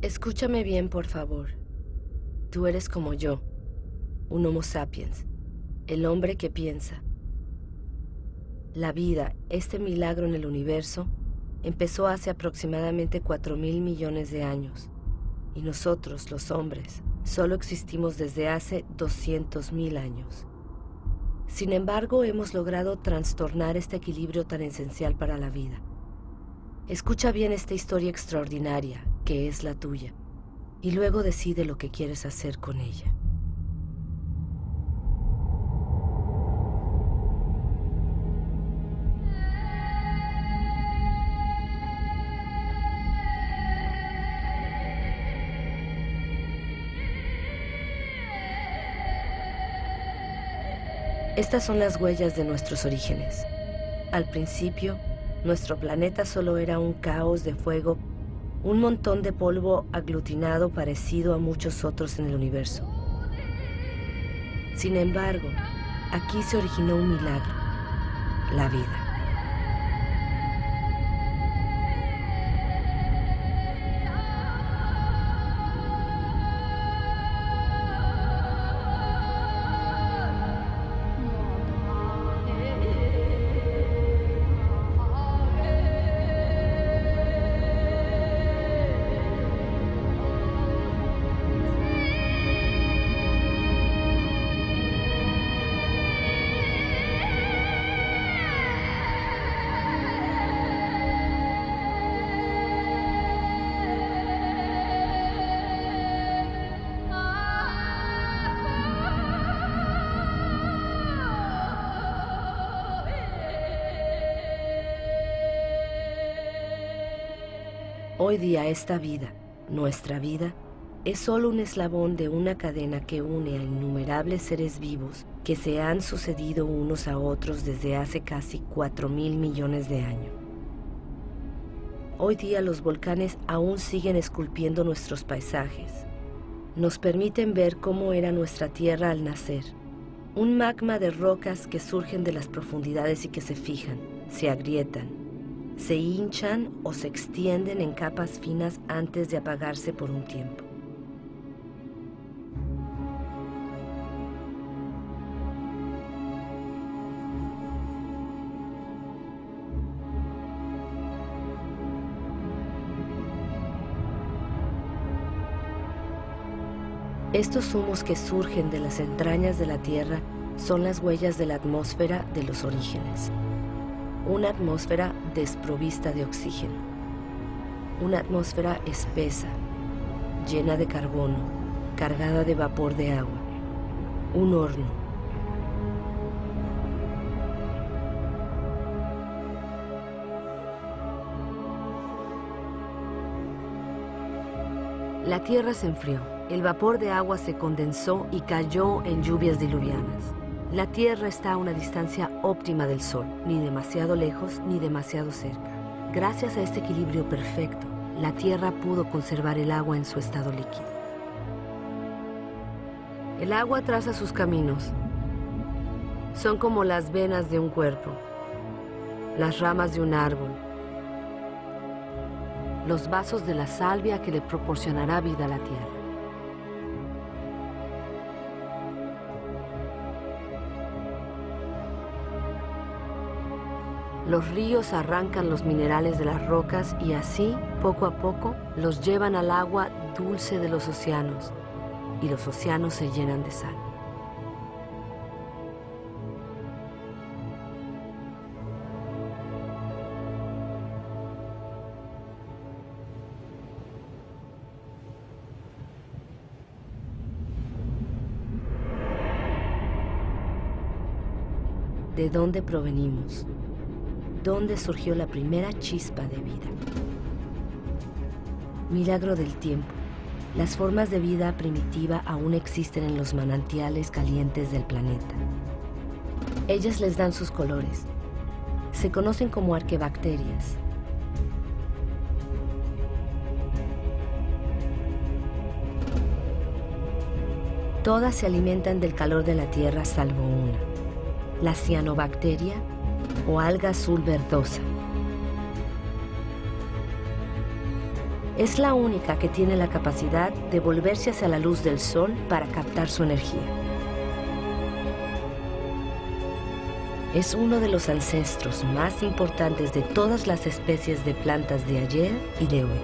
Escúchame bien, por favor. Tú eres como yo, un Homo sapiens, el hombre que piensa. La vida, este milagro en el universo, empezó hace aproximadamente 4.000 millones de años. Y nosotros, los hombres, solo existimos desde hace 200.000 años. Sin embargo, hemos logrado trastornar este equilibrio tan esencial para la vida. Escucha bien esta historia extraordinaria, que es la tuya, y luego decide lo que quieres hacer con ella. Estas son las huellas de nuestros orígenes. Al principio, nuestro planeta solo era un caos de fuego, un montón de polvo aglutinado parecido a muchos otros en el universo. Sin embargo, aquí se originó un milagro, la vida. Hoy día esta vida, nuestra vida, es solo un eslabón de una cadena que une a innumerables seres vivos que se han sucedido unos a otros desde hace casi 4.000 millones de años. Hoy día los volcanes aún siguen esculpiendo nuestros paisajes. Nos permiten ver cómo era nuestra Tierra al nacer. Un magma de rocas que surgen de las profundidades y que se fijan, se agrietan, se hinchan o se extienden en capas finas antes de apagarse por un tiempo. Estos humos que surgen de las entrañas de la Tierra son las huellas de la atmósfera de los orígenes. Una atmósfera desprovista de oxígeno. Una atmósfera espesa, llena de carbono, cargada de vapor de agua. Un horno. La Tierra se enfrió. El vapor de agua se condensó y cayó en lluvias diluvianas. La Tierra está a una distancia óptima del Sol, ni demasiado lejos ni demasiado cerca. Gracias a este equilibrio perfecto, la Tierra pudo conservar el agua en su estado líquido. El agua traza sus caminos. Son como las venas de un cuerpo, las ramas de un árbol, los vasos de la salvia que le proporcionará vida a la Tierra. Los ríos arrancan los minerales de las rocas y así, poco a poco, los llevan al agua dulce de los océanos, y los océanos se llenan de sal. ¿De dónde provenimos? ¿Dónde surgió la primera chispa de vida? Milagro del tiempo. Las formas de vida primitiva aún existen en los manantiales calientes del planeta. Ellas les dan sus colores. Se conocen como arquebacterias. Todas se alimentan del calor de la Tierra salvo una, la cianobacteria o alga azul verdosa. Es la única que tiene la capacidad de volverse hacia la luz del sol para captar su energía. Es uno de los ancestros más importantes de todas las especies de plantas de ayer y de hoy.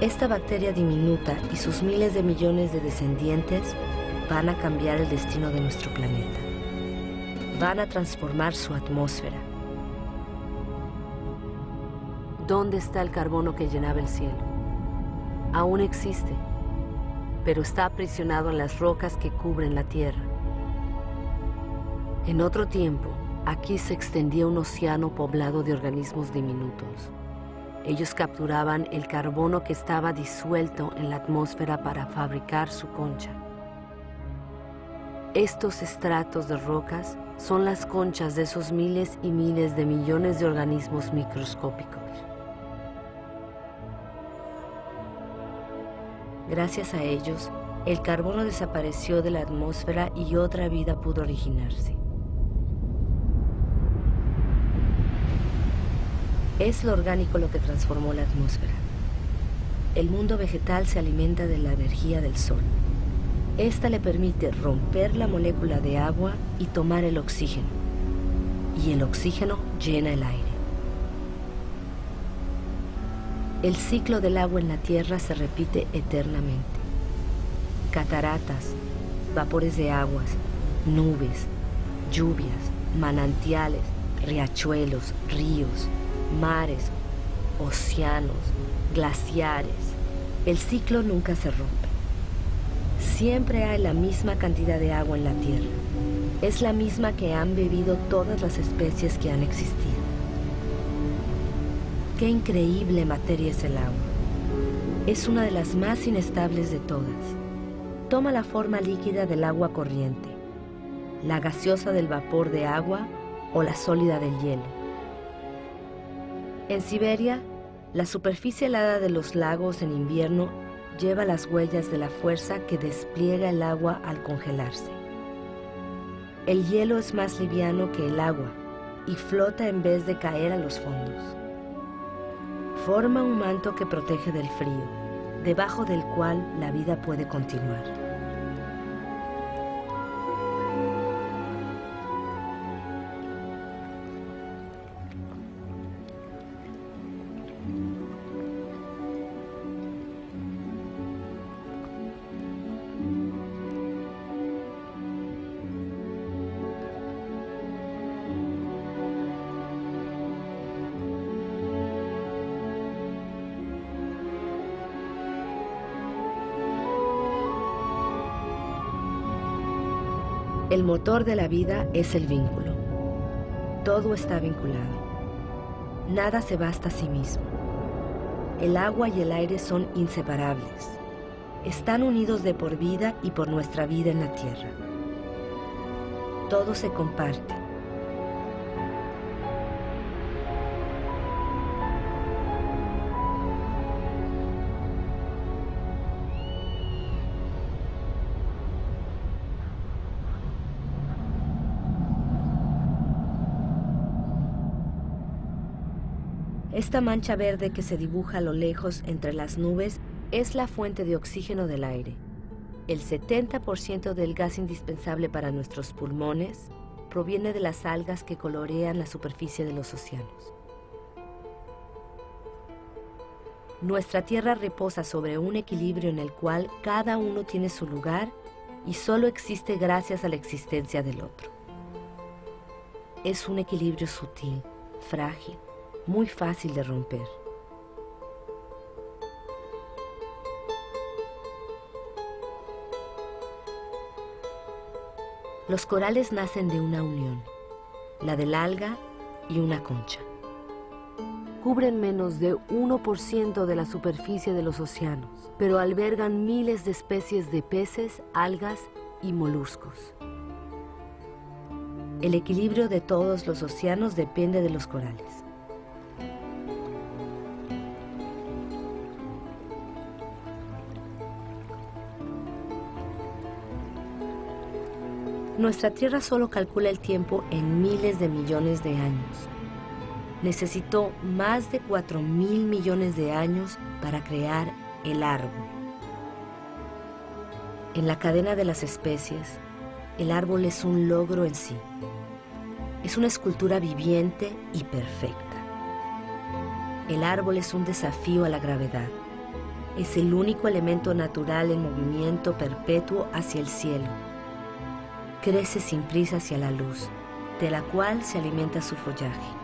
Esta bacteria diminuta y sus miles de millones de descendientes van a cambiar el destino de nuestro planeta. Van a transformar su atmósfera. ¿Dónde está el carbono que llenaba el cielo? Aún existe, pero está aprisionado en las rocas que cubren la Tierra. En otro tiempo, aquí se extendía un océano poblado de organismos diminutos. Ellos capturaban el carbono que estaba disuelto en la atmósfera para fabricar su concha. Estos estratos de rocas son las conchas de esos miles y miles de millones de organismos microscópicos. Gracias a ellos, el carbono desapareció de la atmósfera y otra vida pudo originarse. Es lo orgánico lo que transformó la atmósfera. El mundo vegetal se alimenta de la energía del sol. Esta le permite romper la molécula de agua y tomar el oxígeno. Y el oxígeno llena el aire. El ciclo del agua en la Tierra se repite eternamente. Cataratas, vapores de aguas, nubes, lluvias, manantiales, riachuelos, ríos, mares, océanos, glaciares. El ciclo nunca se rompe. Siempre hay la misma cantidad de agua en la Tierra. Es la misma que han bebido todas las especies que han existido. Qué increíble materia es el agua. Es una de las más inestables de todas. Toma la forma líquida del agua corriente, la gaseosa del vapor de agua o la sólida del hielo. En Siberia, la superficie helada de los lagos en invierno lleva las huellas de la fuerza que despliega el agua al congelarse. El hielo es más liviano que el agua y flota en vez de caer a los fondos. Forma un manto que protege del frío, debajo del cual la vida puede continuar. El motor de la vida es el vínculo. Todo está vinculado. Nada se basta a sí mismo. El agua y el aire son inseparables. Están unidos de por vida y por nuestra vida en la Tierra. Todo se comparte. Esta mancha verde que se dibuja a lo lejos entre las nubes es la fuente de oxígeno del aire. El 70% del gas indispensable para nuestros pulmones proviene de las algas que colorean la superficie de los océanos. Nuestra Tierra reposa sobre un equilibrio en el cual cada uno tiene su lugar y solo existe gracias a la existencia del otro. Es un equilibrio sutil, frágil, muy fácil de romper. Los corales nacen de una unión, la del alga y una concha. Cubren menos de 1% de la superficie de los océanos, pero albergan miles de especies de peces, algas y moluscos. El equilibrio de todos los océanos depende de los corales. Nuestra Tierra solo calcula el tiempo en miles de millones de años. Necesitó más de 4.000 millones de años para crear el árbol. En la cadena de las especies, el árbol es un logro en sí. Es una escultura viviente y perfecta. El árbol es un desafío a la gravedad. Es el único elemento natural en movimiento perpetuo hacia el cielo. Crece sin prisa hacia la luz, de la cual se alimenta su follaje.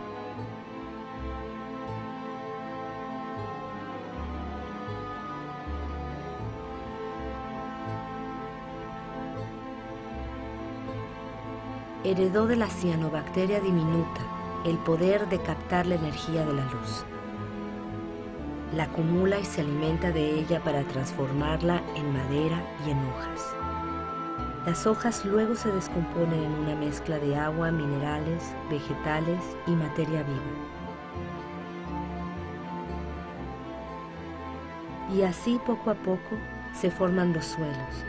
Heredó de la cianobacteria diminuta el poder de captar la energía de la luz. La acumula y se alimenta de ella para transformarla en madera y en hojas. Las hojas luego se descomponen en una mezcla de agua, minerales, vegetales y materia viva. Y así poco a poco se forman los suelos.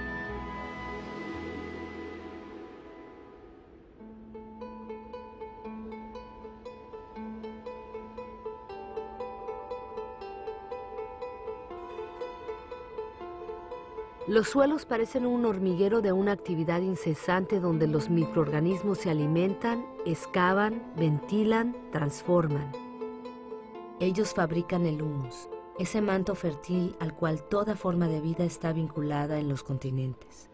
Los suelos parecen un hormiguero de una actividad incesante donde los microorganismos se alimentan, excavan, ventilan, transforman. Ellos fabrican el humus, ese manto fértil al cual toda forma de vida está vinculada en los continentes.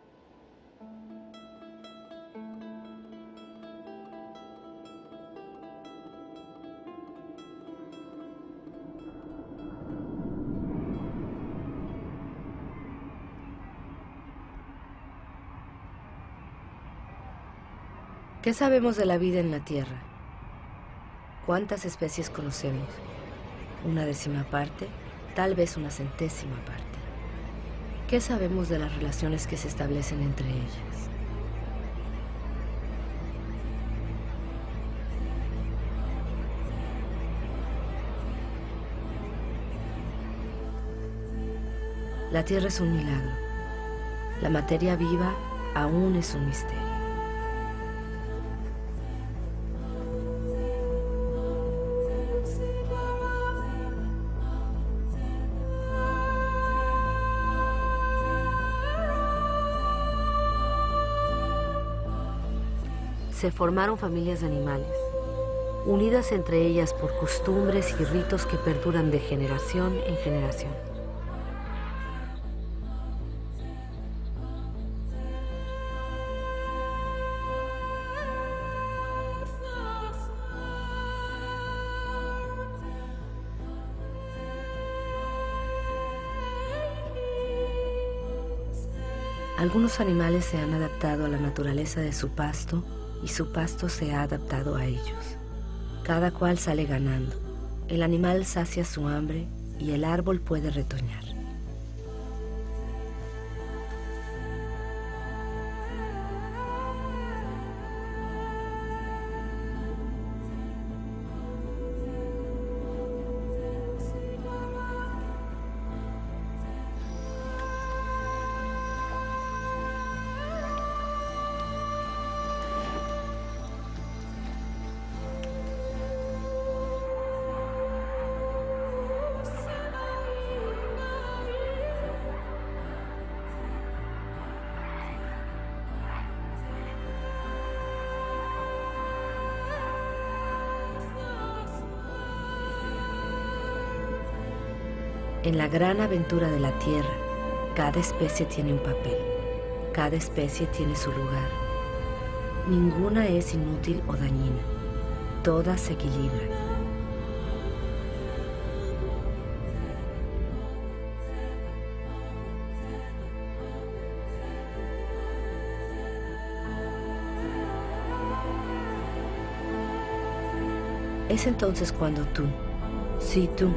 ¿Qué sabemos de la vida en la Tierra? ¿Cuántas especies conocemos? ¿Una décima parte? Tal vez una centésima parte. ¿Qué sabemos de las relaciones que se establecen entre ellas? La Tierra es un milagro. La materia viva aún es un misterio. Se formaron familias de animales, unidas entre ellas por costumbres y ritos que perduran de generación en generación. Algunos animales se han adaptado a la naturaleza de su pasto y su pasto se ha adaptado a ellos. Cada cual sale ganando. El animal sacia su hambre y el árbol puede retoñar. En la gran aventura de la Tierra, cada especie tiene un papel, cada especie tiene su lugar. Ninguna es inútil o dañina, todas se equilibran. Es entonces cuando tú, sí tú,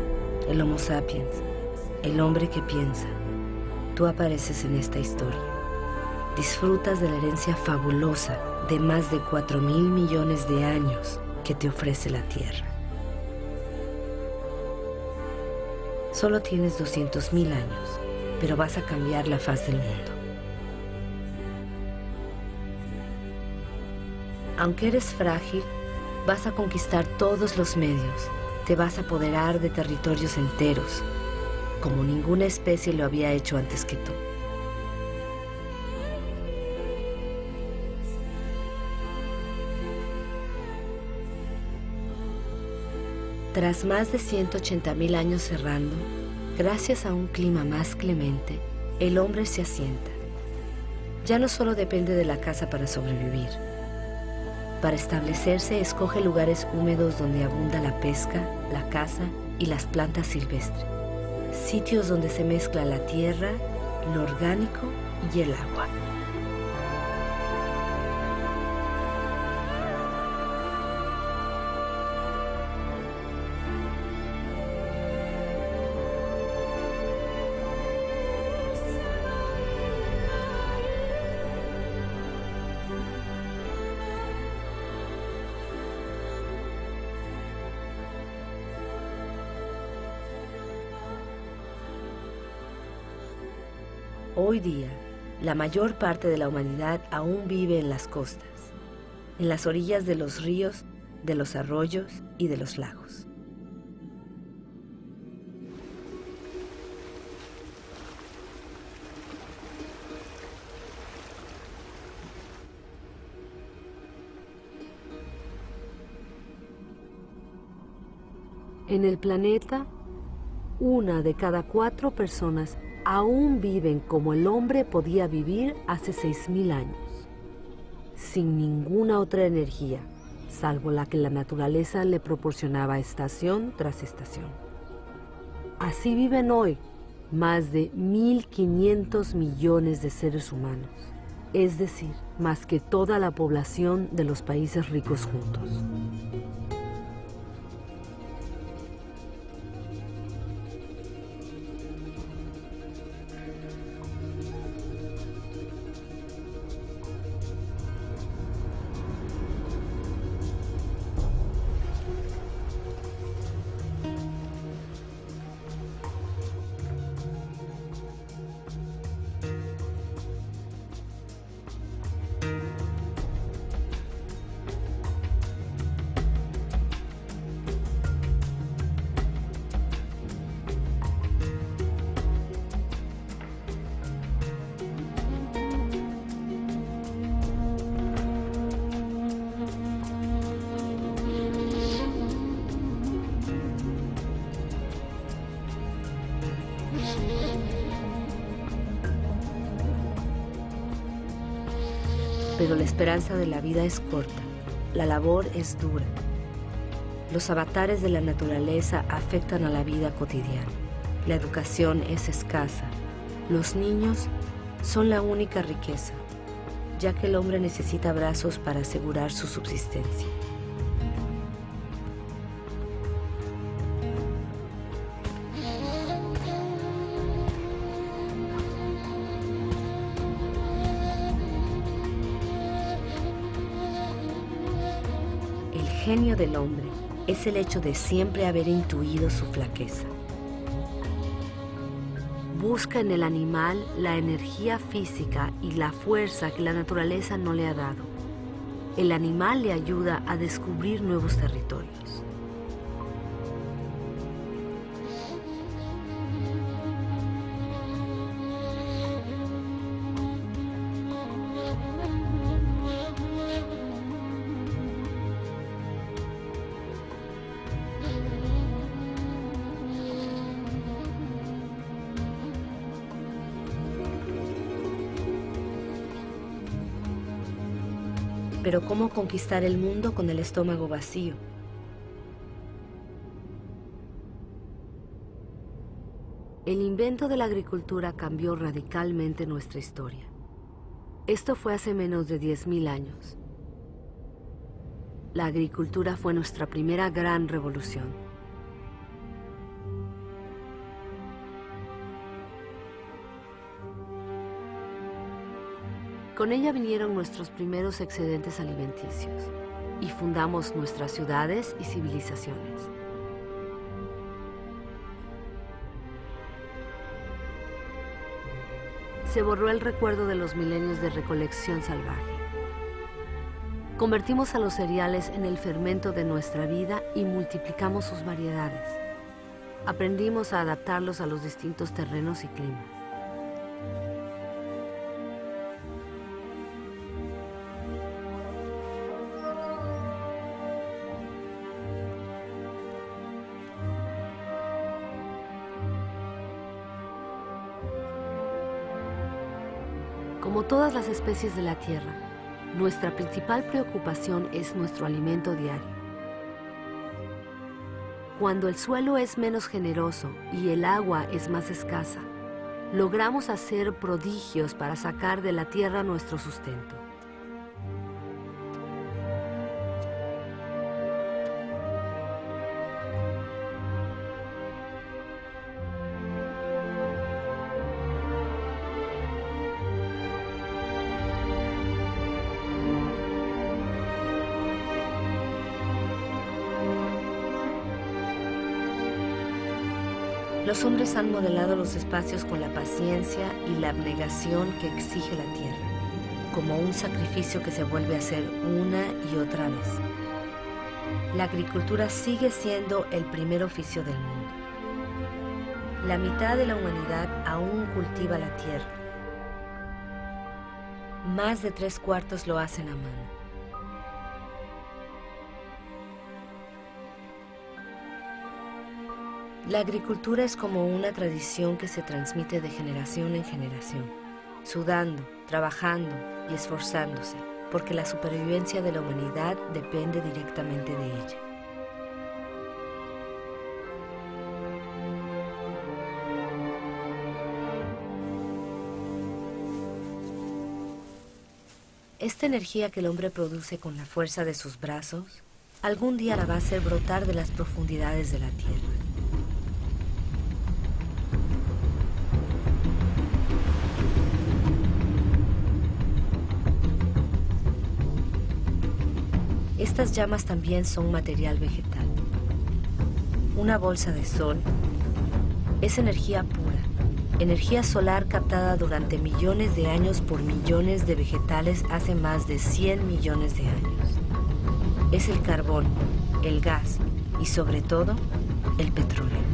el Homo sapiens, el hombre que piensa, tú apareces en esta historia. Disfrutas de la herencia fabulosa de más de 4.000 millones de años que te ofrece la Tierra. Solo tienes 200.000 años, pero vas a cambiar la faz del mundo. Aunque eres frágil, vas a conquistar todos los medios, te vas a apoderar de territorios enteros. como ninguna especie lo había hecho antes que tú. Tras más de 180.000 años errando, gracias a un clima más clemente, el hombre se asienta. Ya no solo depende de la casa para sobrevivir. Para establecerse, escoge lugares húmedos donde abunda la pesca, la caza y las plantas silvestres. Sitios donde se mezcla la tierra, lo orgánico y el agua. Hoy día, la mayor parte de la humanidad aún vive en las costas, en las orillas de los ríos, de los arroyos y de los lagos. En el planeta, 1 de cada 4 personas aún viven como el hombre podía vivir hace 6.000 años, sin ninguna otra energía, salvo la que la naturaleza le proporcionaba estación tras estación. Así viven hoy más de 1.500 millones de seres humanos, es decir, más que toda la población de los países ricos juntos. Pero la esperanza de la vida es corta, la labor es dura. Los avatares de la naturaleza afectan a la vida cotidiana. La educación es escasa. Los niños son la única riqueza, ya que el hombre necesita brazos para asegurar su subsistencia. El genio del hombre es el hecho de siempre haber intuido su flaqueza. Busca en el animal la energía física y la fuerza que la naturaleza no le ha dado. El animal le ayuda a descubrir nuevos territorios. Pero ¿cómo conquistar el mundo con el estómago vacío? El invento de la agricultura cambió radicalmente nuestra historia. Esto fue hace menos de 10.000 años. La agricultura fue nuestra primera gran revolución. Con ella vinieron nuestros primeros excedentes alimenticios y fundamos nuestras ciudades y civilizaciones. Se borró el recuerdo de los milenios de recolección salvaje. Convertimos a los cereales en el fermento de nuestra vida y multiplicamos sus variedades. Aprendimos a adaptarlos a los distintos terrenos y climas. Como todas las especies de la Tierra, nuestra principal preocupación es nuestro alimento diario. Cuando el suelo es menos generoso y el agua es más escasa, logramos hacer prodigios para sacar de la tierra nuestro sustento. Los hombres han modelado los espacios con la paciencia y la abnegación que exige la tierra, como un sacrificio que se vuelve a hacer una y otra vez. La agricultura sigue siendo el primer oficio del mundo. La mitad de la humanidad aún cultiva la tierra. Más de 3/4 lo hacen a mano. La agricultura es como una tradición que se transmite de generación en generación, sudando, trabajando y esforzándose, porque la supervivencia de la humanidad depende directamente de ella. Esta energía que el hombre produce con la fuerza de sus brazos, algún día la va a hacer brotar de las profundidades de la tierra. Estas llamas también son material vegetal. Una bolsa de sol es energía pura, energía solar captada durante millones de años por millones de vegetales hace más de 100 millones de años. Es el carbón, el gas y sobre todo el petróleo.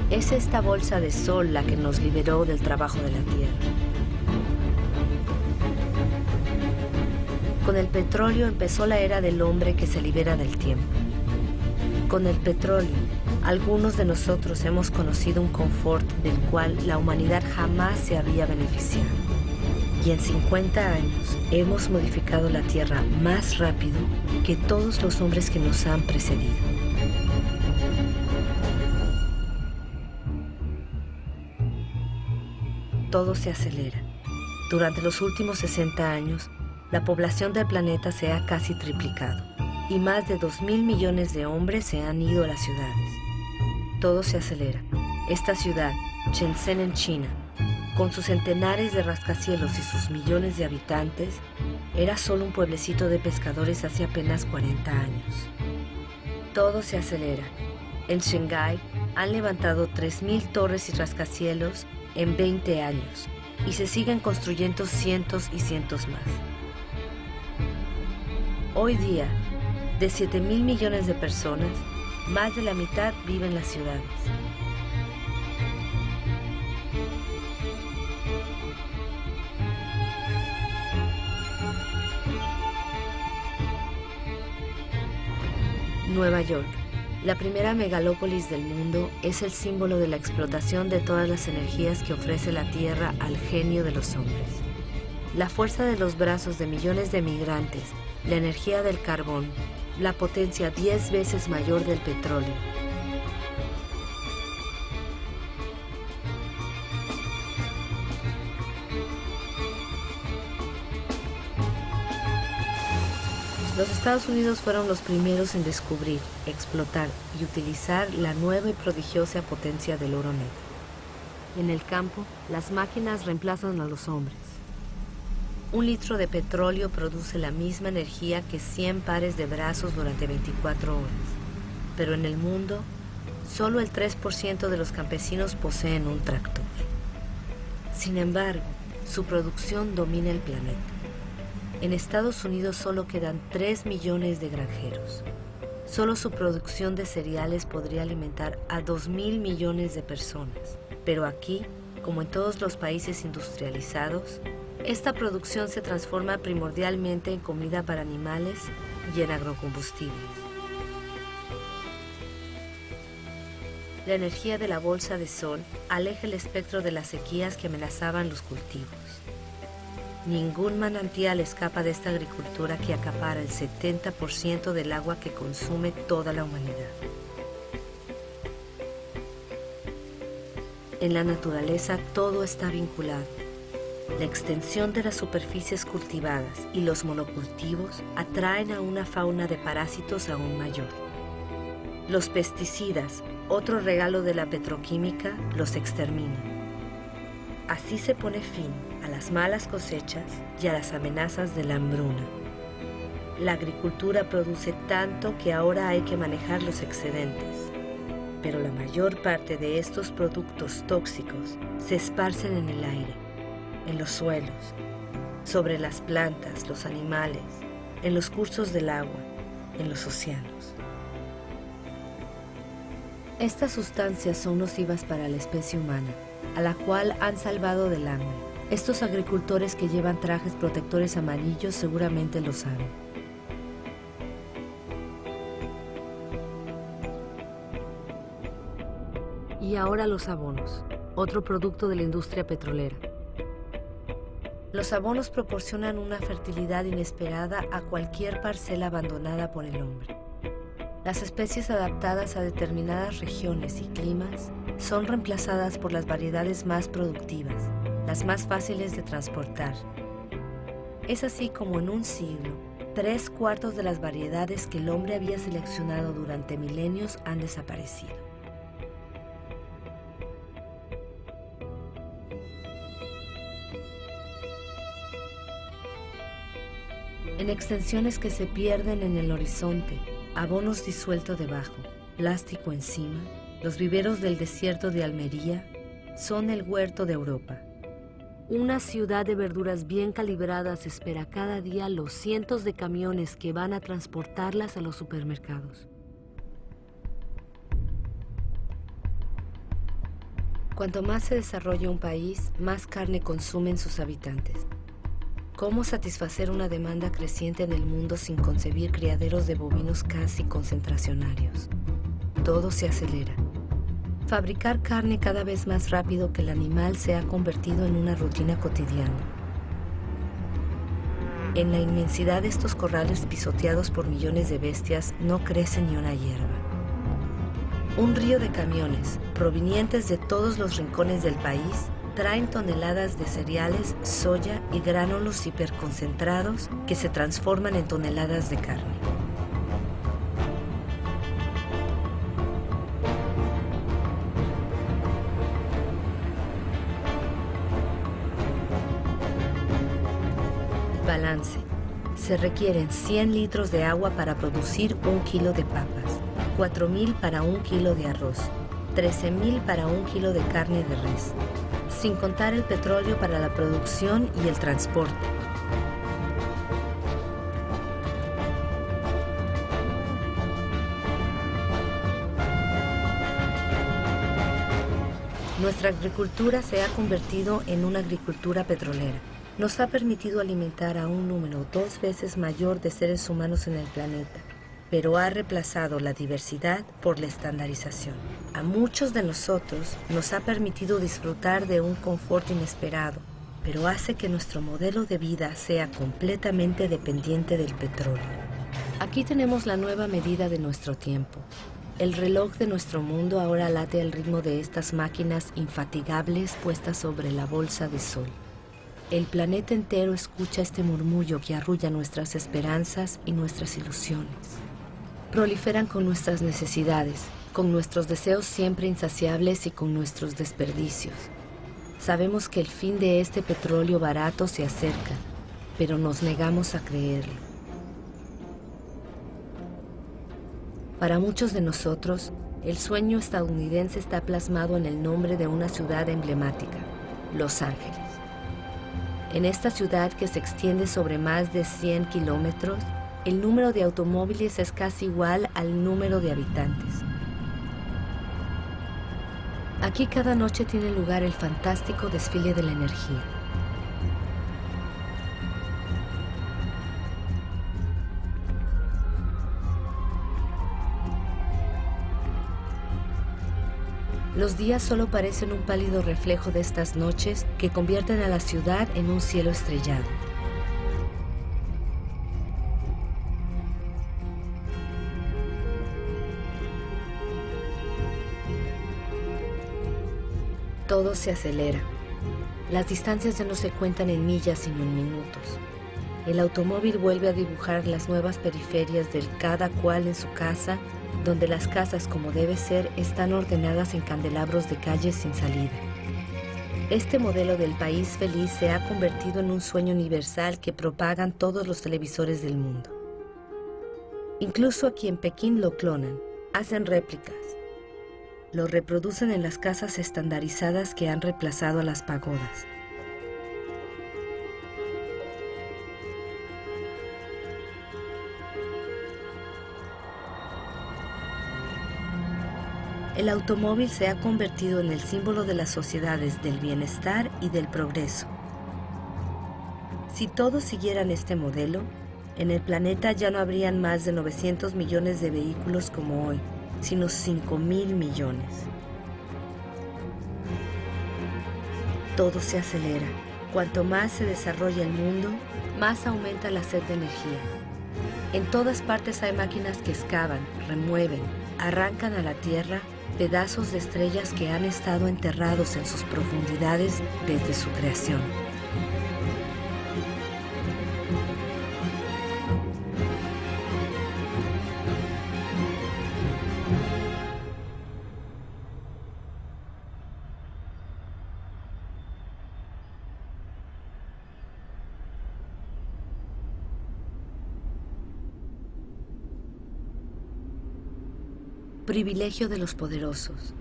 Es esta bolsa de sol la que nos liberó del trabajo de la tierra. Con el petróleo empezó la era del hombre que se libera del tiempo. Con el petróleo, algunos de nosotros hemos conocido un confort del cual la humanidad jamás se había beneficiado. Y en 50 años hemos modificado la tierra más rápido que todos los hombres que nos han precedido. Todo se acelera. Durante los últimos 60 años, la población del planeta se ha casi triplicado y más de 2.000 millones de hombres se han ido a las ciudades. Todo se acelera. Esta ciudad, Shenzhen en China, con sus centenares de rascacielos y sus millones de habitantes, era solo un pueblecito de pescadores hace apenas 40 años. Todo se acelera. En Shanghái han levantado 3.000 torres y rascacielos en 20 años, y se siguen construyendo cientos y cientos más. Hoy día, de 7.000 millones de personas, más de la mitad vive en las ciudades. Nueva York, la primera megalópolis del mundo, es el símbolo de la explotación de todas las energías que ofrece la Tierra al genio de los hombres. La fuerza de los brazos de millones de migrantes, la energía del carbón, la potencia 10 veces mayor del petróleo. Los Estados Unidos fueron los primeros en descubrir, explotar y utilizar la nueva y prodigiosa potencia del oro negro. En el campo, las máquinas reemplazan a los hombres. 1 litro de petróleo produce la misma energía que 100 pares de brazos durante 24 horas. Pero en el mundo, solo el 3% de los campesinos poseen un tractor. Sin embargo, su producción domina el planeta. En Estados Unidos solo quedan 3 millones de granjeros. Solo su producción de cereales podría alimentar a 2.000 millones de personas. Pero aquí, como en todos los países industrializados, esta producción se transforma primordialmente en comida para animales y en agrocombustibles. La energía de la bolsa de sol aleja el espectro de las sequías que amenazaban los cultivos. Ningún manantial escapa de esta agricultura que acapara el 70% del agua que consume toda la humanidad. En la naturaleza todo está vinculado. La extensión de las superficies cultivadas y los monocultivos atraen a una fauna de parásitos aún mayor. Los pesticidas, otro regalo de la petroquímica, los exterminan. Así se pone fin a las malas cosechas y a las amenazas de la hambruna. La agricultura produce tanto que ahora hay que manejar los excedentes. Pero la mayor parte de estos productos tóxicos se esparcen en el aire, en los suelos, sobre las plantas, los animales, en los cursos del agua, en los océanos. Estas sustancias son nocivas para la especie humana, a la cual han salvado del hambre. Estos agricultores que llevan trajes protectores amarillos seguramente lo saben. Y ahora los abonos, otro producto de la industria petrolera. Los abonos proporcionan una fertilidad inesperada a cualquier parcela abandonada por el hombre. Las especies adaptadas a determinadas regiones y climas son reemplazadas por las variedades más productivas, las más fáciles de transportar. Es así como en un siglo, 3/4 de las variedades que el hombre había seleccionado durante milenios han desaparecido. En extensiones que se pierden en el horizonte, abonos disueltos debajo, plástico encima, los viveros del desierto de Almería son el huerto de Europa. Una ciudad de verduras bien calibradas espera cada día los cientos de camiones que van a transportarlas a los supermercados. Cuanto más se desarrolla un país, más carne consumen sus habitantes. ¿Cómo satisfacer una demanda creciente en el mundo sin concebir criaderos de bovinos casi concentracionarios? Todo se acelera. Fabricar carne cada vez más rápido que el animal se ha convertido en una rutina cotidiana. En la inmensidad de estos corrales pisoteados por millones de bestias no crece ni una hierba. Un río de camiones, provenientes de todos los rincones del país, traen toneladas de cereales, soya y gránulos hiperconcentrados que se transforman en toneladas de carne. Balance. Se requieren 100 litros de agua para producir 1 kilo de papas, 4.000 para 1 kilo de arroz, 13.000 para 1 kilo de carne de res, sin contar el petróleo para la producción y el transporte. Nuestra agricultura se ha convertido en una agricultura petrolera. Nos ha permitido alimentar a un número 2 veces mayor de seres humanos en el planeta, pero ha reemplazado la diversidad por la estandarización. A muchos de nosotros nos ha permitido disfrutar de un confort inesperado, pero hace que nuestro modelo de vida sea completamente dependiente del petróleo. Aquí tenemos la nueva medida de nuestro tiempo. El reloj de nuestro mundo ahora late al ritmo de estas máquinas infatigables puestas sobre la bolsa de sol. El planeta entero escucha este murmullo que arrulla nuestras esperanzas y nuestras ilusiones. Proliferan con nuestras necesidades, con nuestros deseos siempre insaciables y con nuestros desperdicios. Sabemos que el fin de este petróleo barato se acerca, pero nos negamos a creerlo. Para muchos de nosotros, el sueño estadounidense está plasmado en el nombre de una ciudad emblemática, Los Ángeles. En esta ciudad que se extiende sobre más de 100 kilómetros, el número de automóviles es casi igual al número de habitantes. Aquí cada noche tiene lugar el fantástico desfile de la energía. Los días solo parecen un pálido reflejo de estas noches que convierten a la ciudad en un cielo estrellado. Todo se acelera. Las distancias ya no se cuentan en millas sino en minutos. El automóvil vuelve a dibujar las nuevas periferias del cada cual en su casa, donde las casas, como debe ser, están ordenadas en candelabros de calles sin salida. Este modelo del país feliz se ha convertido en un sueño universal que propagan todos los televisores del mundo. Incluso aquí en Pekín lo clonan, hacen réplicas. Lo reproducen en las casas estandarizadas que han reemplazado a las pagodas. El automóvil se ha convertido en el símbolo de las sociedades del bienestar y del progreso. Si todos siguieran este modelo, en el planeta ya no habrían más de 900 millones de vehículos como hoy, sino 5.000 millones. Todo se acelera. Cuanto más se desarrolla el mundo, más aumenta la sed de energía. En todas partes hay máquinas que excavan, remueven, arrancan a la tierra pedazos de estrellas que han estado enterrados en sus profundidades desde su creación. Privilegio de los poderosos.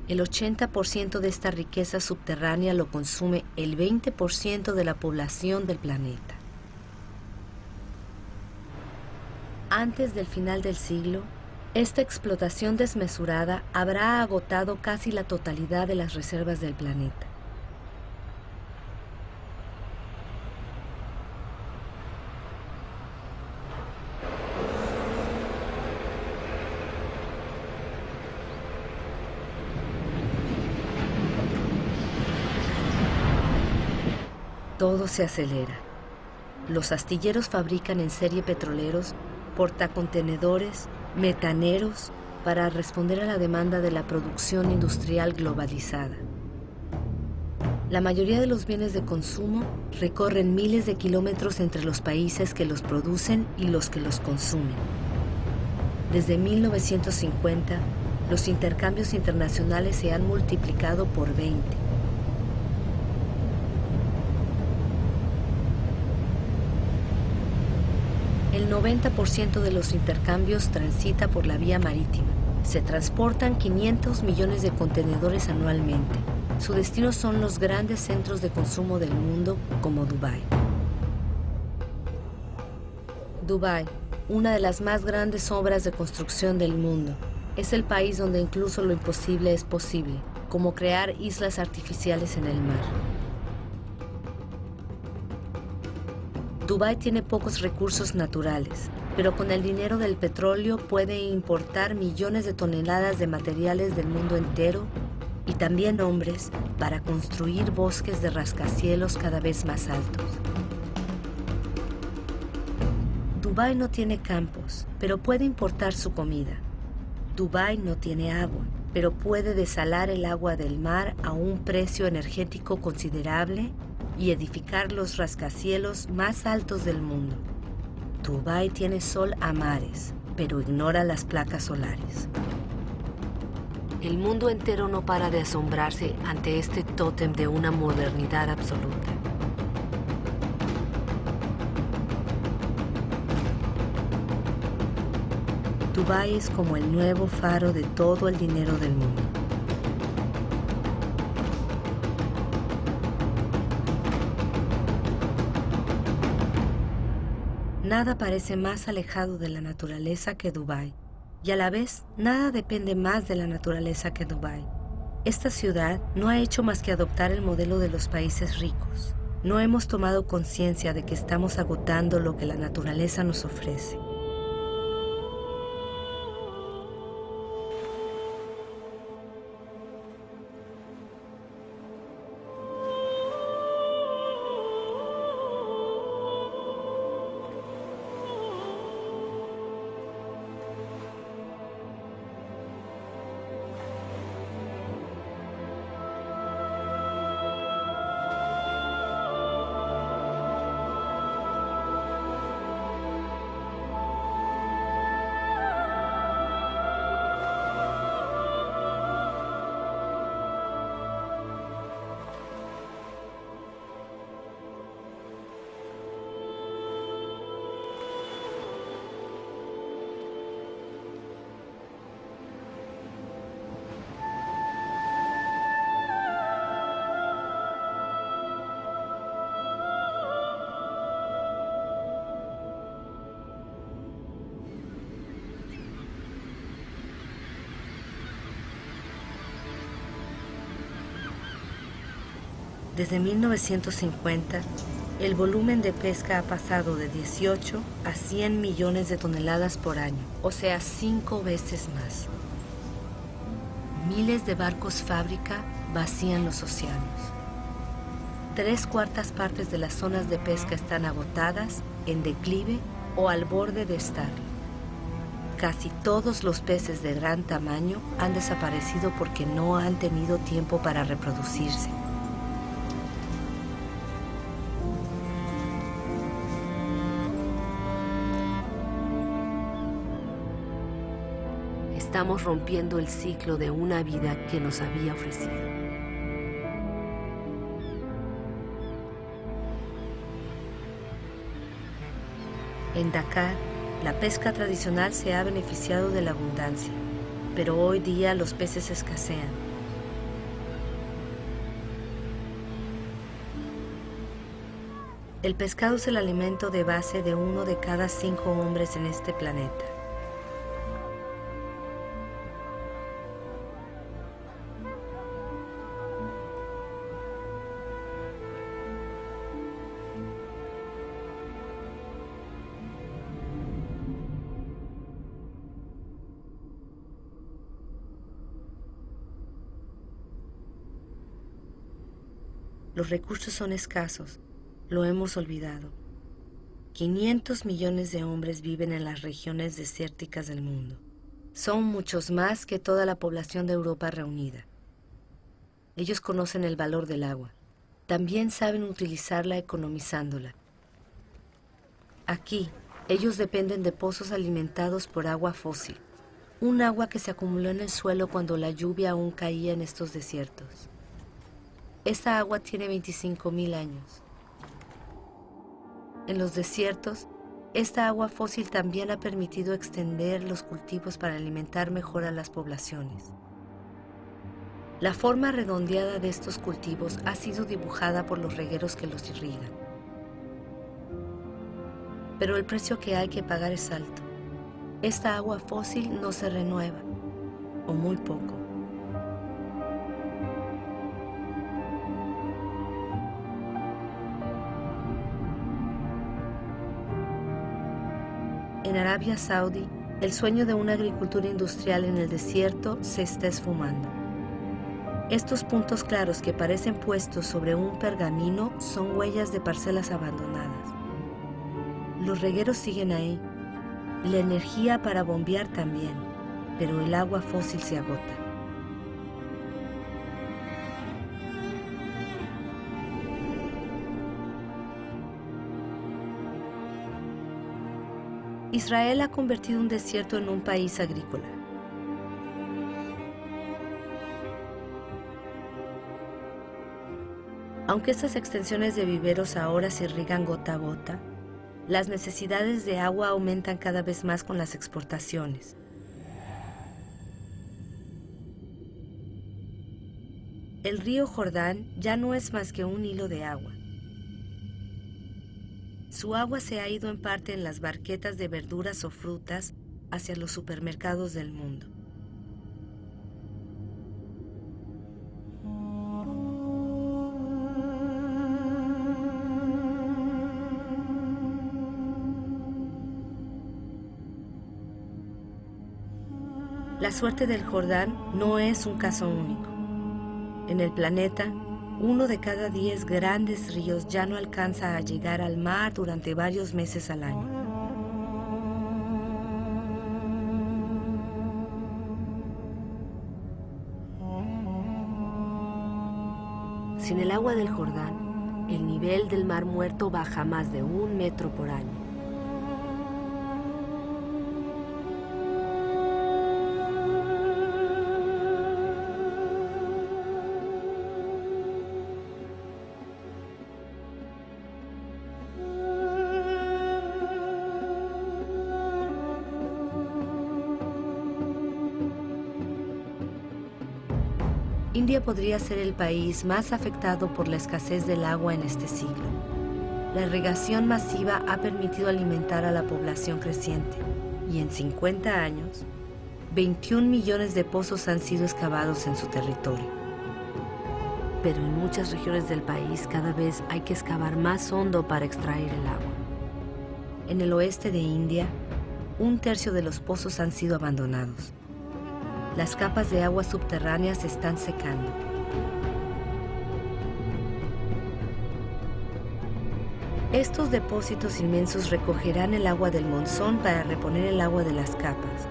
El 80% de esta riqueza subterránea lo consume el 20% de la población del planeta. Antes del final del siglo, esta explotación desmesurada habrá agotado casi la totalidad de las reservas del planeta. Todo se acelera. Los astilleros fabrican en serie petroleros, portacontenedores, metaneros, para responder a la demanda de la producción industrial globalizada. La mayoría de los bienes de consumo recorren miles de kilómetros entre los países que los producen y los que los consumen. Desde 1950, los intercambios internacionales se han multiplicado por 20. El 90% de los intercambios transita por la vía marítima. Se transportan 500 millones de contenedores anualmente. Su destino son los grandes centros de consumo del mundo, como Dubái. Dubái, una de las más grandes obras de construcción del mundo, es el país donde incluso lo imposible es posible, como crear islas artificiales en el mar. Dubái tiene pocos recursos naturales, pero con el dinero del petróleo puede importar millones de toneladas de materiales del mundo entero y también hombres para construir bosques de rascacielos cada vez más altos. Dubái no tiene campos, pero puede importar su comida. Dubái no tiene agua, pero puede desalar el agua del mar a un precio energético considerable y edificar los rascacielos más altos del mundo. Dubái tiene sol a mares, pero ignora las placas solares. El mundo entero no para de asombrarse ante este tótem de una modernidad absoluta. Dubái es como el nuevo faro de todo el dinero del mundo. Nada parece más alejado de la naturaleza que Dubái, y a la vez nada depende más de la naturaleza que Dubái. Esta ciudad no ha hecho más que adoptar el modelo de los países ricos. No hemos tomado conciencia de que estamos agotando lo que la naturaleza nos ofrece. Desde 1950, el volumen de pesca ha pasado de 18 a 100 millones de toneladas por año, o sea, 5 veces más. Miles de barcos fábrica vacían los océanos. 3/4 partes de las zonas de pesca están agotadas, en declive o al borde de estarlo. Casi todos los peces de gran tamaño han desaparecido porque no han tenido tiempo para reproducirse. Estamos rompiendo el ciclo de una vida que nos había ofrecido. En Dakar, la pesca tradicional se ha beneficiado de la abundancia, pero hoy día los peces escasean. El pescado es el alimento de base de 1 de cada 5 hombres en este planeta. Los recursos son escasos, lo hemos olvidado. 500 millones de hombres viven en las regiones desérticas del mundo. Son muchos más que toda la población de Europa reunida. Ellos conocen el valor del agua. También saben utilizarla economizándola. Aquí, ellos dependen de pozos alimentados por agua fósil, un agua que se acumuló en el suelo cuando la lluvia aún caía en estos desiertos. Esta agua tiene 25.000 años. En los desiertos, esta agua fósil también ha permitido extender los cultivos para alimentar mejor a las poblaciones. La forma redondeada de estos cultivos ha sido dibujada por los regueros que los irrigan. Pero el precio que hay que pagar es alto. Esta agua fósil no se renueva, o muy poco. En Arabia Saudí, el sueño de una agricultura industrial en el desierto se está esfumando. Estos puntos claros que parecen puestos sobre un pergamino son huellas de parcelas abandonadas. Los regueros siguen ahí, la energía para bombear también, pero el agua fósil se agota. Israel ha convertido un desierto en un país agrícola. Aunque estas extensiones de viveros ahora se irrigan gota a gota, las necesidades de agua aumentan cada vez más con las exportaciones. El río Jordán ya no es más que un hilo de agua. Su agua se ha ido en parte en las barquetas de verduras o frutas hacia los supermercados del mundo. La suerte del Jordán no es un caso único. En el planeta, 1 de cada 10 grandes ríos ya no alcanza a llegar al mar durante varios meses al año. Sin el agua del Jordán, el nivel del Mar Muerto baja más de 1 metro por año. India podría ser el país más afectado por la escasez del agua en este siglo. La irrigación masiva ha permitido alimentar a la población creciente y en 50 años, 21 millones de pozos han sido excavados en su territorio. Pero en muchas regiones del país cada vez hay que excavar más hondo para extraer el agua. En el oeste de India, 1/3 de los pozos han sido abandonados. Las capas de agua subterráneas se están secando. Estos depósitos inmensos recogerán el agua del monzón para reponer el agua de las capas.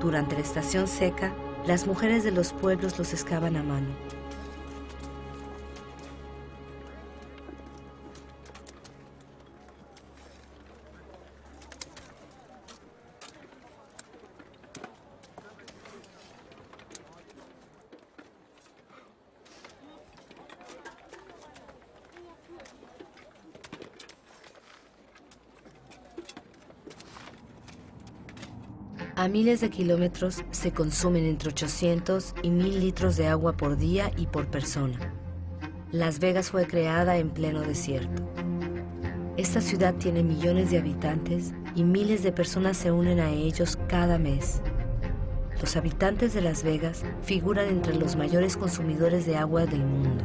Durante la estación seca, las mujeres de los pueblos los excavan a mano. A miles de kilómetros se consumen entre 800 y 1000 litros de agua por día y por persona. Las Vegas fue creada en pleno desierto. Esta ciudad tiene millones de habitantes y miles de personas se unen a ellos cada mes. Los habitantes de Las Vegas figuran entre los mayores consumidores de agua del mundo.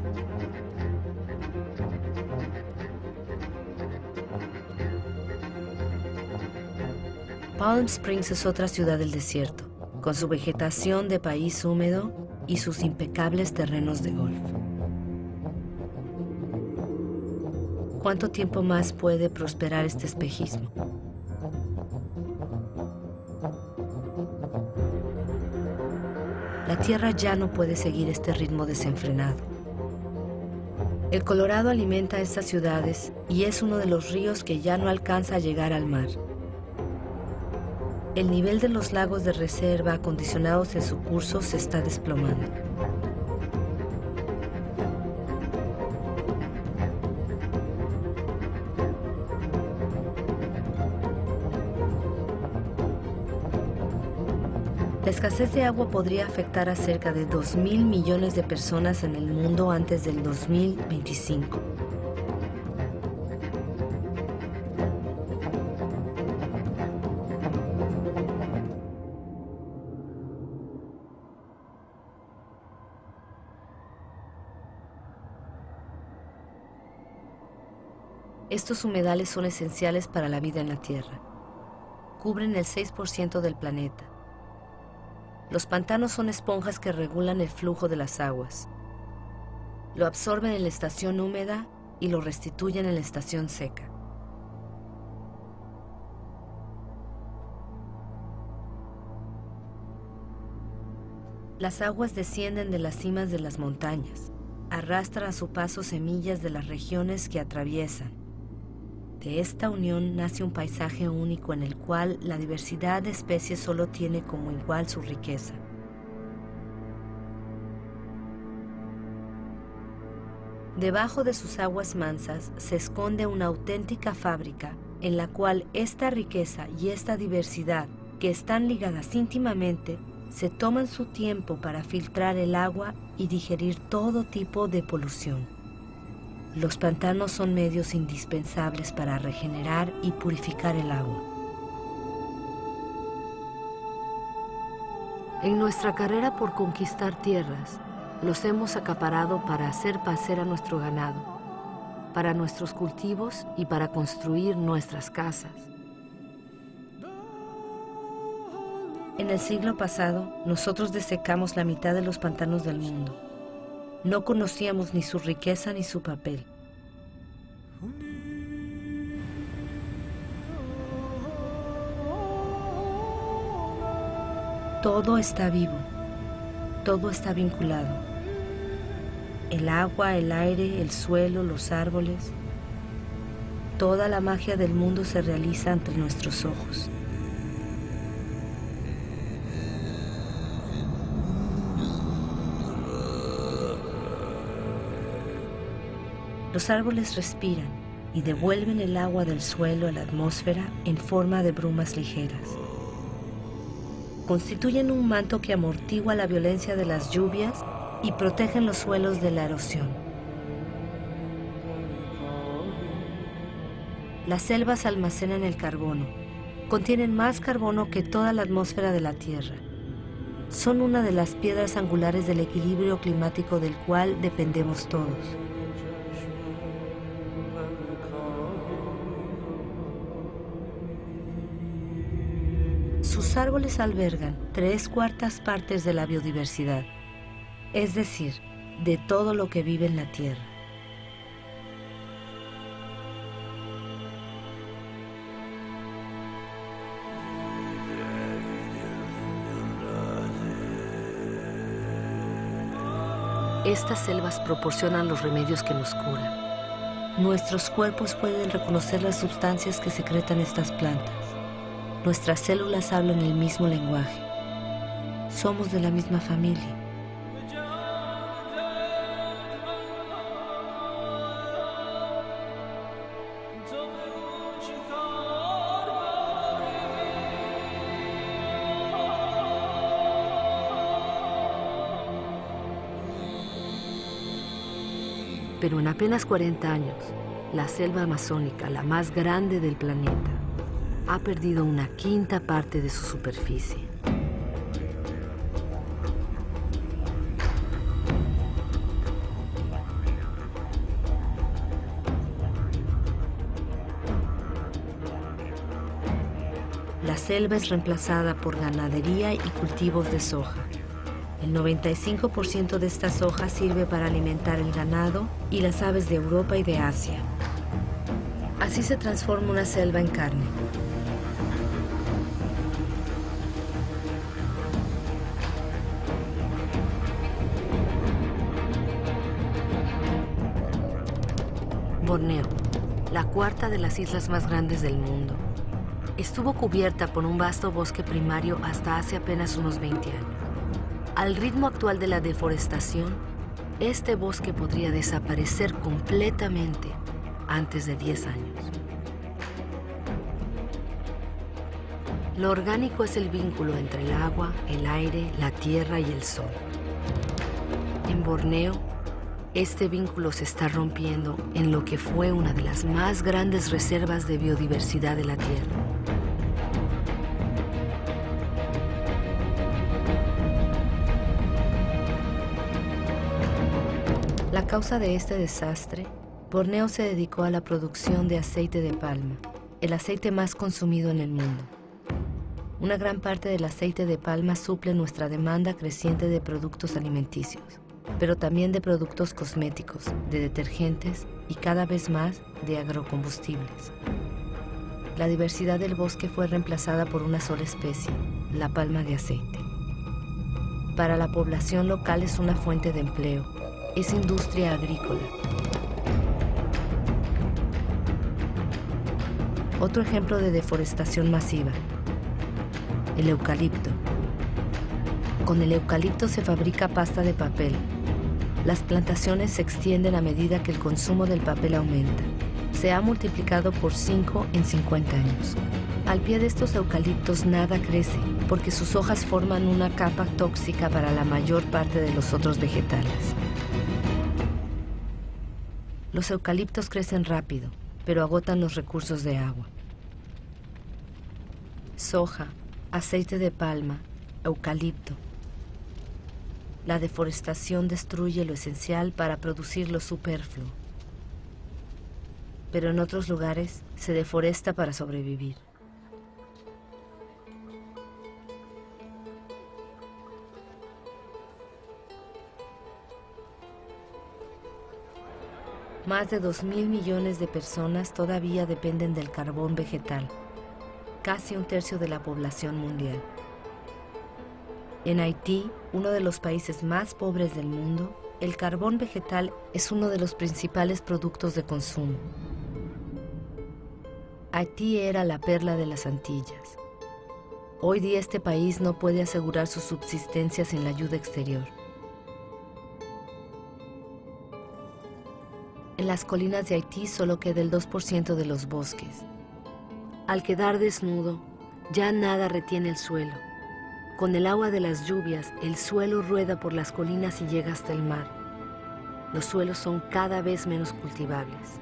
Palm Springs es otra ciudad del desierto, con su vegetación de país húmedo y sus impecables terrenos de golf. ¿Cuánto tiempo más puede prosperar este espejismo? La tierra ya no puede seguir este ritmo desenfrenado. El Colorado alimenta estas ciudades y es uno de los ríos que ya no alcanza a llegar al mar. El nivel de los lagos de reserva acondicionados en su curso se está desplomando. La escasez de agua podría afectar a cerca de 2.000 millones de personas en el mundo antes del 2025. Estos humedales son esenciales para la vida en la Tierra. Cubren el 6% del planeta. Los pantanos son esponjas que regulan el flujo de las aguas. Lo absorben en la estación húmeda y lo restituyen en la estación seca. Las aguas descienden de las cimas de las montañas, arrastran a su paso semillas de las regiones que atraviesan. De esta unión nace un paisaje único en el cual la diversidad de especies solo tiene como igual su riqueza. Debajo de sus aguas mansas se esconde una auténtica fábrica en la cual esta riqueza y esta diversidad, que están ligadas íntimamente, se toman su tiempo para filtrar el agua y digerir todo tipo de polución. Los pantanos son medios indispensables para regenerar y purificar el agua. En nuestra carrera por conquistar tierras, los hemos acaparado para hacer pacer a nuestro ganado, para nuestros cultivos y para construir nuestras casas. En el siglo pasado, nosotros desecamos la mitad de los pantanos del mundo. No conocíamos ni su riqueza ni su papel. Todo está vivo, todo está vinculado. El agua, el aire, el suelo, los árboles. Toda la magia del mundo se realiza ante nuestros ojos. Los árboles respiran y devuelven el agua del suelo a la atmósfera en forma de brumas ligeras. Constituyen un manto que amortigua la violencia de las lluvias y protegen los suelos de la erosión. Las selvas almacenan el carbono. Contienen más carbono que toda la atmósfera de la Tierra. Son una de las piedras angulares del equilibrio climático del cual dependemos todos. Sus árboles albergan 3/4 partes de la biodiversidad, es decir, de todo lo que vive en la Tierra. Estas selvas proporcionan los remedios que nos curan. Nuestros cuerpos pueden reconocer las sustancias que secretan estas plantas. Nuestras células hablan el mismo lenguaje. Somos de la misma familia. Pero en apenas 40 años, la selva amazónica, la más grande del planeta, ha perdido 1/5 parte de su superficie. La selva es reemplazada por ganadería y cultivos de soja. El 95% de esta soja sirve para alimentar el ganado y las aves de Europa y de Asia. Así se transforma una selva en carne. Borneo, la 4ª de las islas más grandes del mundo, estuvo cubierta por un vasto bosque primario hasta hace apenas unos 20 años. Al ritmo actual de la deforestación, este bosque podría desaparecer completamente antes de 10 años. Lo orgánico es el vínculo entre el agua, el aire, la tierra y el sol. En Borneo, este vínculo se está rompiendo en lo que fue una de las más grandes reservas de biodiversidad de la Tierra. La causa de este desastre, Borneo se dedicó a la producción de aceite de palma, el aceite más consumido en el mundo. Una gran parte del aceite de palma suple nuestra demanda creciente de productos alimenticios, pero también de productos cosméticos, de detergentes y cada vez más de agrocombustibles. La diversidad del bosque fue reemplazada por una sola especie, la palma de aceite. Para la población local es una fuente de empleo, es industria agrícola. Otro ejemplo de deforestación masiva, el eucalipto. Con el eucalipto se fabrica pasta de papel. Las plantaciones se extienden a medida que el consumo del papel aumenta. Se ha multiplicado por 5 en 50 años. Al pie de estos eucaliptos nada crece, porque sus hojas forman una capa tóxica para la mayor parte de los otros vegetales. Los eucaliptos crecen rápido, pero agotan los recursos de agua. Soja, aceite de palma, eucalipto. La deforestación destruye lo esencial para producir lo superfluo. Pero en otros lugares se deforesta para sobrevivir. Más de 2.000 millones de personas todavía dependen del carbón vegetal, casi un tercio de la población mundial. En Haití, uno de los países más pobres del mundo, el carbón vegetal es uno de los principales productos de consumo. Haití era la perla de las Antillas. Hoy día este país no puede asegurar su subsistencia sin la ayuda exterior. En las colinas de Haití solo queda el 2% de los bosques. Al quedar desnudo, ya nada retiene el suelo. Con el agua de las lluvias, el suelo rueda por las colinas y llega hasta el mar. Los suelos son cada vez menos cultivables.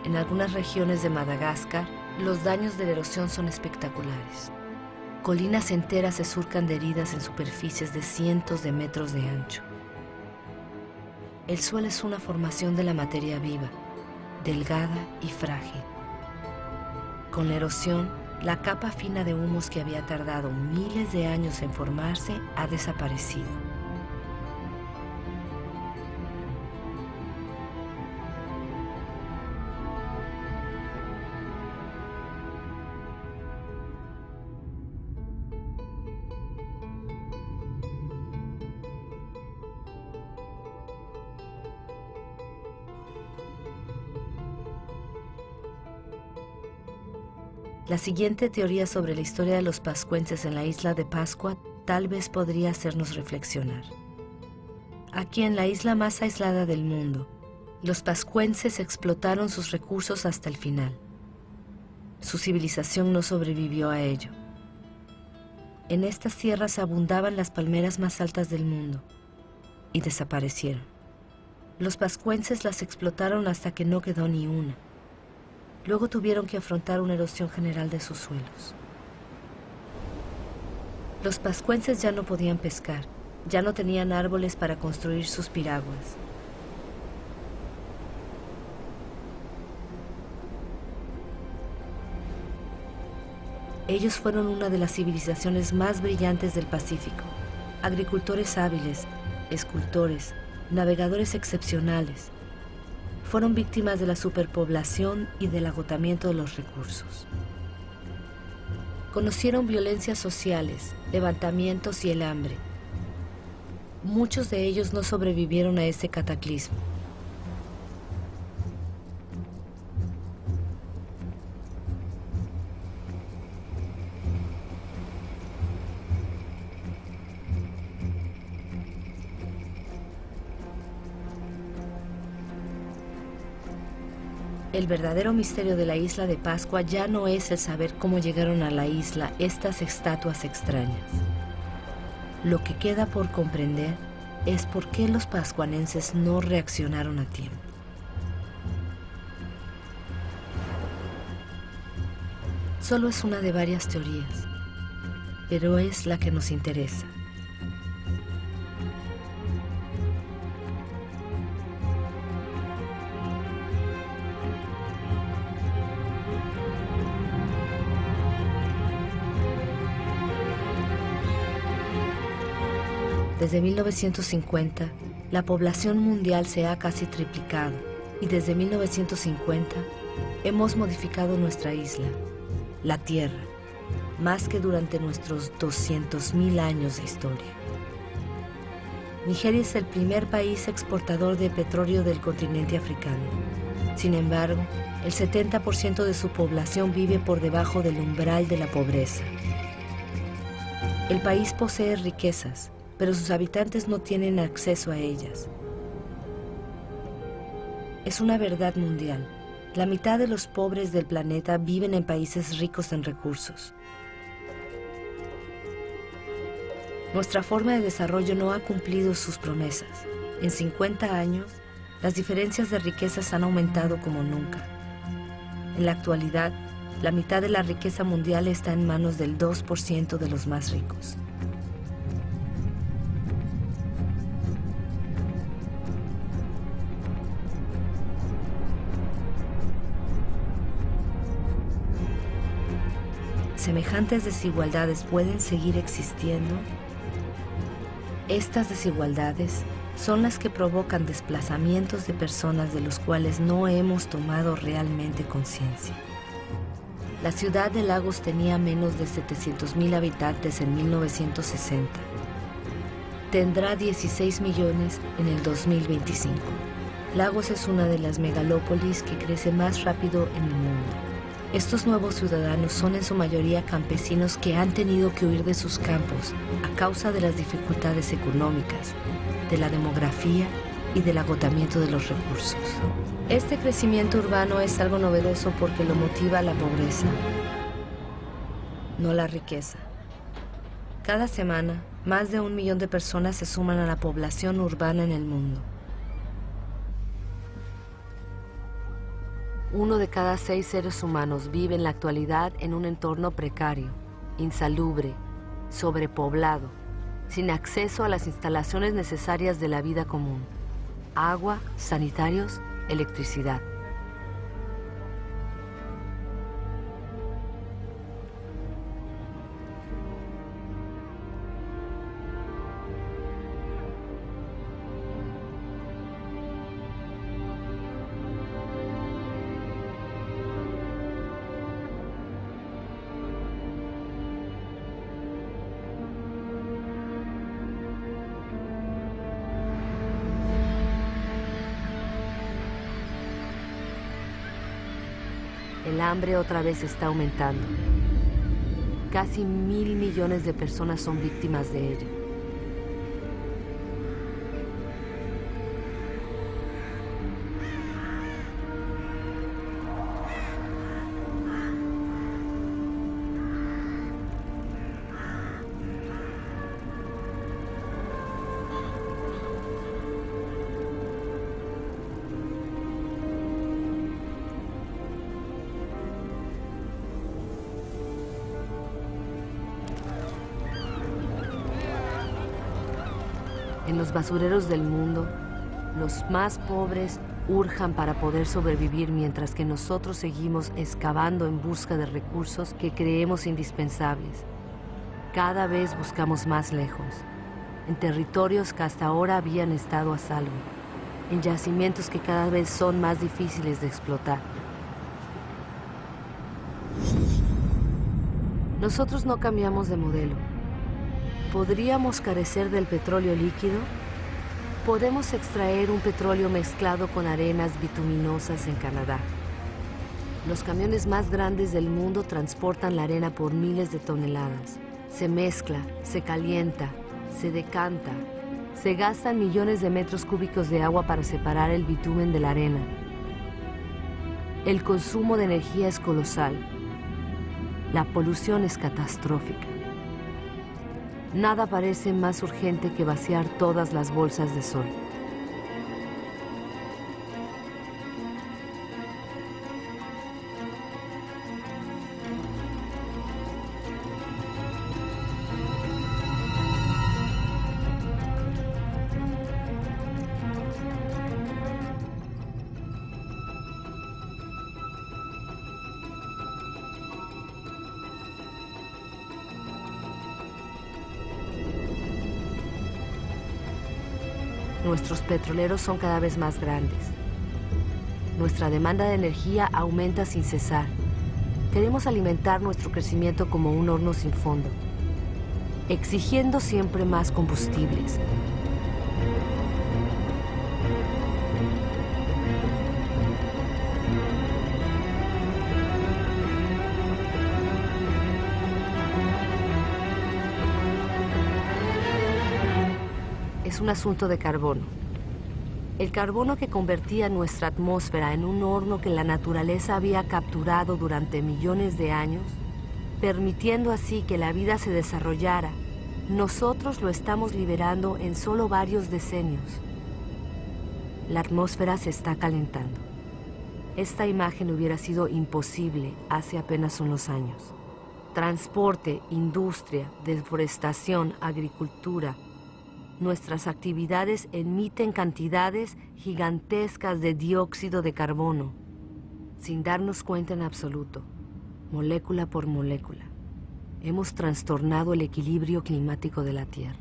En algunas regiones de Madagascar, los daños de la erosión son espectaculares. Colinas enteras se surcan de heridas en superficies de cientos de metros de ancho. El suelo es una formación de la materia viva, delgada y frágil. Con la erosión, la capa fina de humus que había tardado miles de años en formarse ha desaparecido. La siguiente teoría sobre la historia de los pascuenses en la isla de Pascua tal vez podría hacernos reflexionar. Aquí en la isla más aislada del mundo, los pascuenses explotaron sus recursos hasta el final. Su civilización no sobrevivió a ello. En estas tierras abundaban las palmeras más altas del mundo y desaparecieron. Los pascuenses las explotaron hasta que no quedó ni una. Luego tuvieron que afrontar una erosión general de sus suelos. Los pascuenses ya no podían pescar, ya no tenían árboles para construir sus piraguas. Ellos fueron una de las civilizaciones más brillantes del Pacífico, agricultores hábiles, escultores, navegadores excepcionales. Fueron víctimas de la superpoblación y del agotamiento de los recursos. Conocieron violencias sociales, levantamientos y el hambre. Muchos de ellos no sobrevivieron a ese cataclismo. El verdadero misterio de la isla de Pascua ya no es el saber cómo llegaron a la isla estas estatuas extrañas. Lo que queda por comprender es por qué los pascuanenses no reaccionaron a tiempo. Solo es una de varias teorías, pero es la que nos interesa. Desde 1950, la población mundial se ha casi triplicado y desde 1950 hemos modificado nuestra isla, la Tierra, más que durante nuestros 200.000 años de historia. Nigeria es el primer país exportador de petróleo del continente africano. Sin embargo, el 70% de su población vive por debajo del umbral de la pobreza. El país posee riquezas, pero sus habitantes no tienen acceso a ellas. Es una verdad mundial. La mitad de los pobres del planeta viven en países ricos en recursos. Nuestra forma de desarrollo no ha cumplido sus promesas. En 50 años, las diferencias de riquezas han aumentado como nunca. En la actualidad, la mitad de la riqueza mundial está en manos del 2% de los más ricos. ¿Semejantes desigualdades pueden seguir existiendo? Estas desigualdades son las que provocan desplazamientos de personas de los cuales no hemos tomado realmente conciencia. La ciudad de Lagos tenía menos de 700,000 habitantes en 1960. Tendrá 16 millones en el 2025. Lagos es una de las megalópolis que crece más rápido en el mundo. Estos nuevos ciudadanos son en su mayoría campesinos que han tenido que huir de sus campos a causa de las dificultades económicas, de la demografía y del agotamiento de los recursos. Este crecimiento urbano es algo novedoso porque lo motiva la pobreza, no la riqueza. Cada semana, más de 1 millón de personas se suman a la población urbana en el mundo. 1 de cada 6 seres humanos vive en la actualidad en un entorno precario, insalubre, sobrepoblado, sin acceso a las instalaciones necesarias de la vida común: agua, sanitarios, electricidad. El hambre otra vez está aumentando. Casi 1.000 millones de personas son víctimas de ella. En los basureros del mundo, los más pobres urjan para poder sobrevivir mientras que nosotros seguimos excavando en busca de recursos que creemos indispensables. Cada vez buscamos más lejos, en territorios que hasta ahora habían estado a salvo, en yacimientos que cada vez son más difíciles de explotar. Nosotros no cambiamos de modelo. ¿Podríamos carecer del petróleo líquido? Podemos extraer un petróleo mezclado con arenas bituminosas en Canadá. Los camiones más grandes del mundo transportan la arena por miles de toneladas. Se mezcla, se calienta, se decanta. Se gastan millones de metros cúbicos de agua para separar el bitumen de la arena. El consumo de energía es colosal. La polución es catastrófica. Nada parece más urgente que vaciar todas las bolsas de sol. Nuestros petroleros son cada vez más grandes. Nuestra demanda de energía aumenta sin cesar. Queremos alimentar nuestro crecimiento como un horno sin fondo, exigiendo siempre más combustibles. Es un asunto de carbono. El carbono que convertía nuestra atmósfera en un horno que la naturaleza había capturado durante millones de años, permitiendo así que la vida se desarrollara Nosotros lo estamos liberando en solo varios decenios. La atmósfera se está calentando. Esta imagen hubiera sido imposible hace apenas unos años. Transporte, industria, deforestación, agricultura. Nuestras actividades emiten cantidades gigantescas de dióxido de carbono, sin darnos cuenta en absoluto, molécula por molécula. Hemos trastornado el equilibrio climático de la Tierra.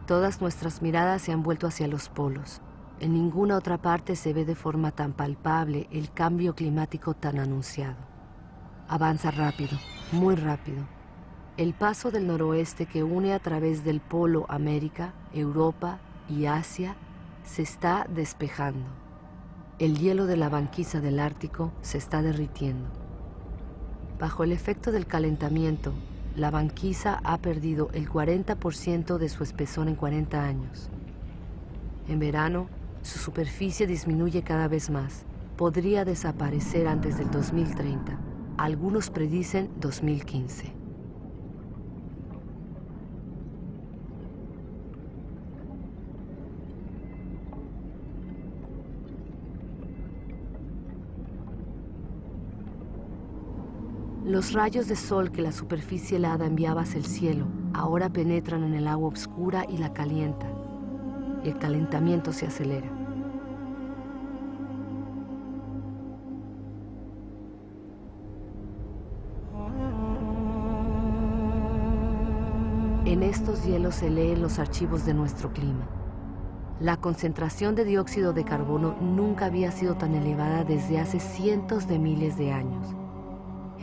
Todas nuestras miradas se han vuelto hacia los polos. En ninguna otra parte se ve de forma tan palpable el cambio climático tan anunciado. Avanza rápido, muy rápido. El paso del noroeste que une a través del polo América, Europa y Asia se está despejando. El hielo de la banquisa del Ártico se está derritiendo. Bajo el efecto del calentamiento, la banquisa ha perdido el 40% de su espesor en 40 años. En verano, su superficie disminuye cada vez más. Podría desaparecer antes del 2030. Algunos predicen 2015. Los rayos de sol que la superficie helada enviaba hacia el cielo ahora penetran en el agua oscura y la calientan. El calentamiento se acelera. En estos hielos se leen los archivos de nuestro clima. La concentración de dióxido de carbono nunca había sido tan elevada desde hace cientos de miles de años.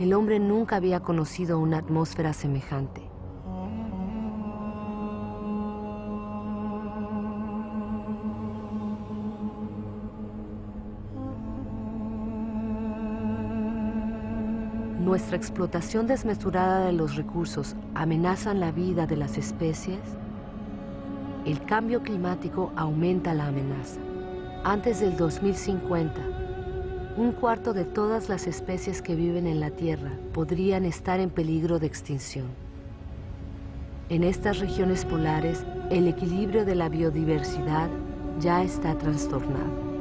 El hombre nunca había conocido una atmósfera semejante. Nuestra explotación desmesurada de los recursos amenaza la vida de las especies. El cambio climático aumenta la amenaza. Antes del 2050, un cuarto de todas las especies que viven en la Tierra podrían estar en peligro de extinción. En estas regiones polares, el equilibrio de la biodiversidad ya está trastornado.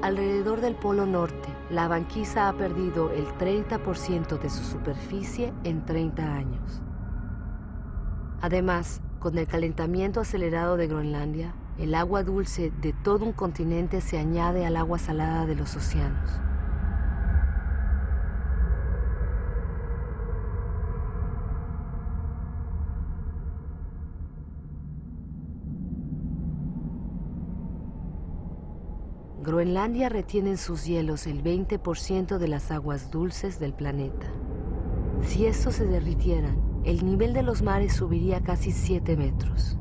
Alrededor del Polo Norte, la banquisa ha perdido el 30% de su superficie en 30 años. Además, con el calentamiento acelerado de Groenlandia, el agua dulce de todo un continente se añade al agua salada de los océanos. Groenlandia retiene en sus hielos el 20% de las aguas dulces del planeta. Si estos se derritieran, el nivel de los mares subiría casi 7 metros.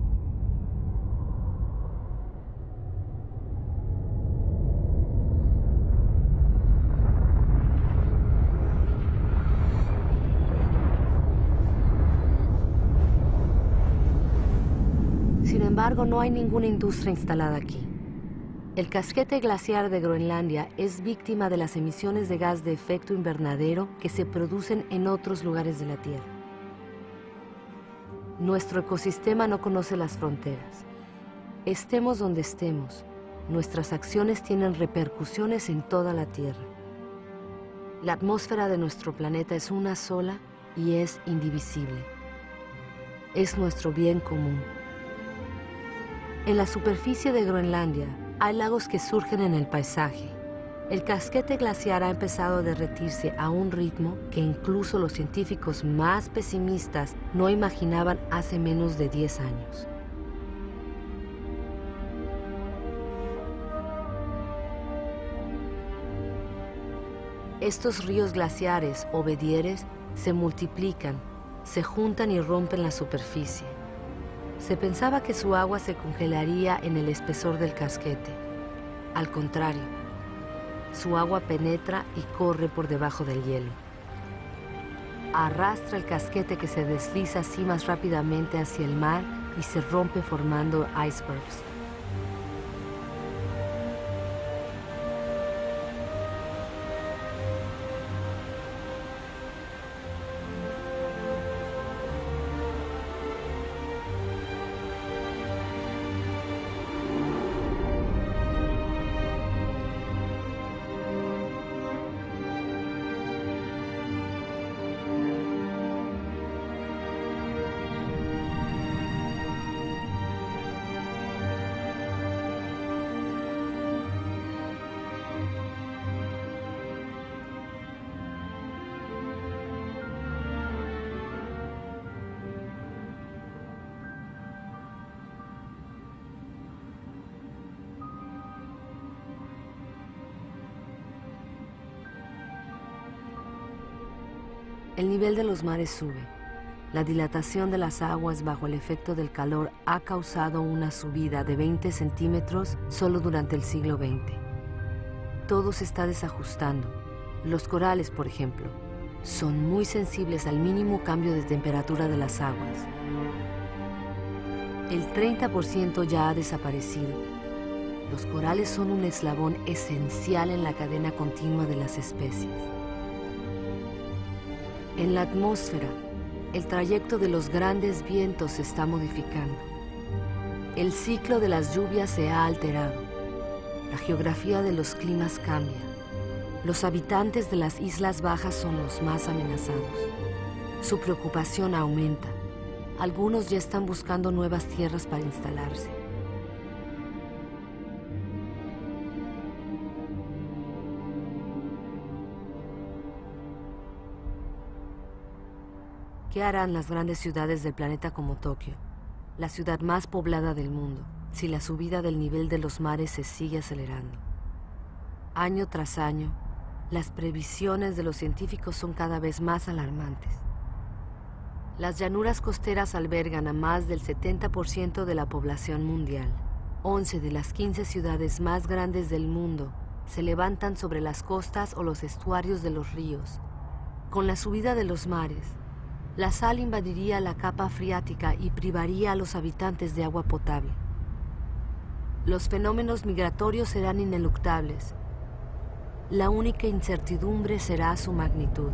sin embargo, no hay ninguna industria instalada aquí. El casquete glaciar de Groenlandia es víctima de las emisiones de gas de efecto invernadero que se producen en otros lugares de la Tierra. Nuestro ecosistema no conoce las fronteras. Estemos donde estemos, nuestras acciones tienen repercusiones en toda la Tierra. La atmósfera de nuestro planeta es una sola y es indivisible. Es nuestro bien común. En la superficie de Groenlandia hay lagos que surgen en el paisaje. El casquete glaciar ha empezado a derretirse a un ritmo que incluso los científicos más pesimistas no imaginaban hace menos de 10 años. Estos ríos glaciares o bedieres se multiplican, se juntan y rompen la superficie. Se pensaba que su agua se congelaría en el espesor del casquete. Al contrario, su agua penetra y corre por debajo del hielo. Arrastra el casquete que se desliza así más rápidamente hacia el mar y se rompe formando icebergs. El nivel de los mares sube. La dilatación de las aguas bajo el efecto del calor ha causado una subida de 20 centímetros solo durante el siglo XX. Todo se está desajustando. Los corales, por ejemplo, son muy sensibles al mínimo cambio de temperatura de las aguas. El 30% ya ha desaparecido. Los corales son un eslabón esencial en la cadena continua de las especies. En la atmósfera, el trayecto de los grandes vientos se está modificando. El ciclo de las lluvias se ha alterado. La geografía de los climas cambia. Los habitantes de las islas bajas son los más amenazados. Su preocupación aumenta. Algunos ya están buscando nuevas tierras para instalarse. ¿Qué harán las grandes ciudades del planeta como Tokio, la ciudad más poblada del mundo, si la subida del nivel de los mares se sigue acelerando? Año tras año, las previsiones de los científicos son cada vez más alarmantes. Las llanuras costeras albergan a más del 70% de la población mundial. 11 de las 15 ciudades más grandes del mundo se levantan sobre las costas o los estuarios de los ríos. Con la subida de los mares, la sal invadiría la capa freática y privaría a los habitantes de agua potable. Los fenómenos migratorios serán ineluctables. La única incertidumbre será su magnitud.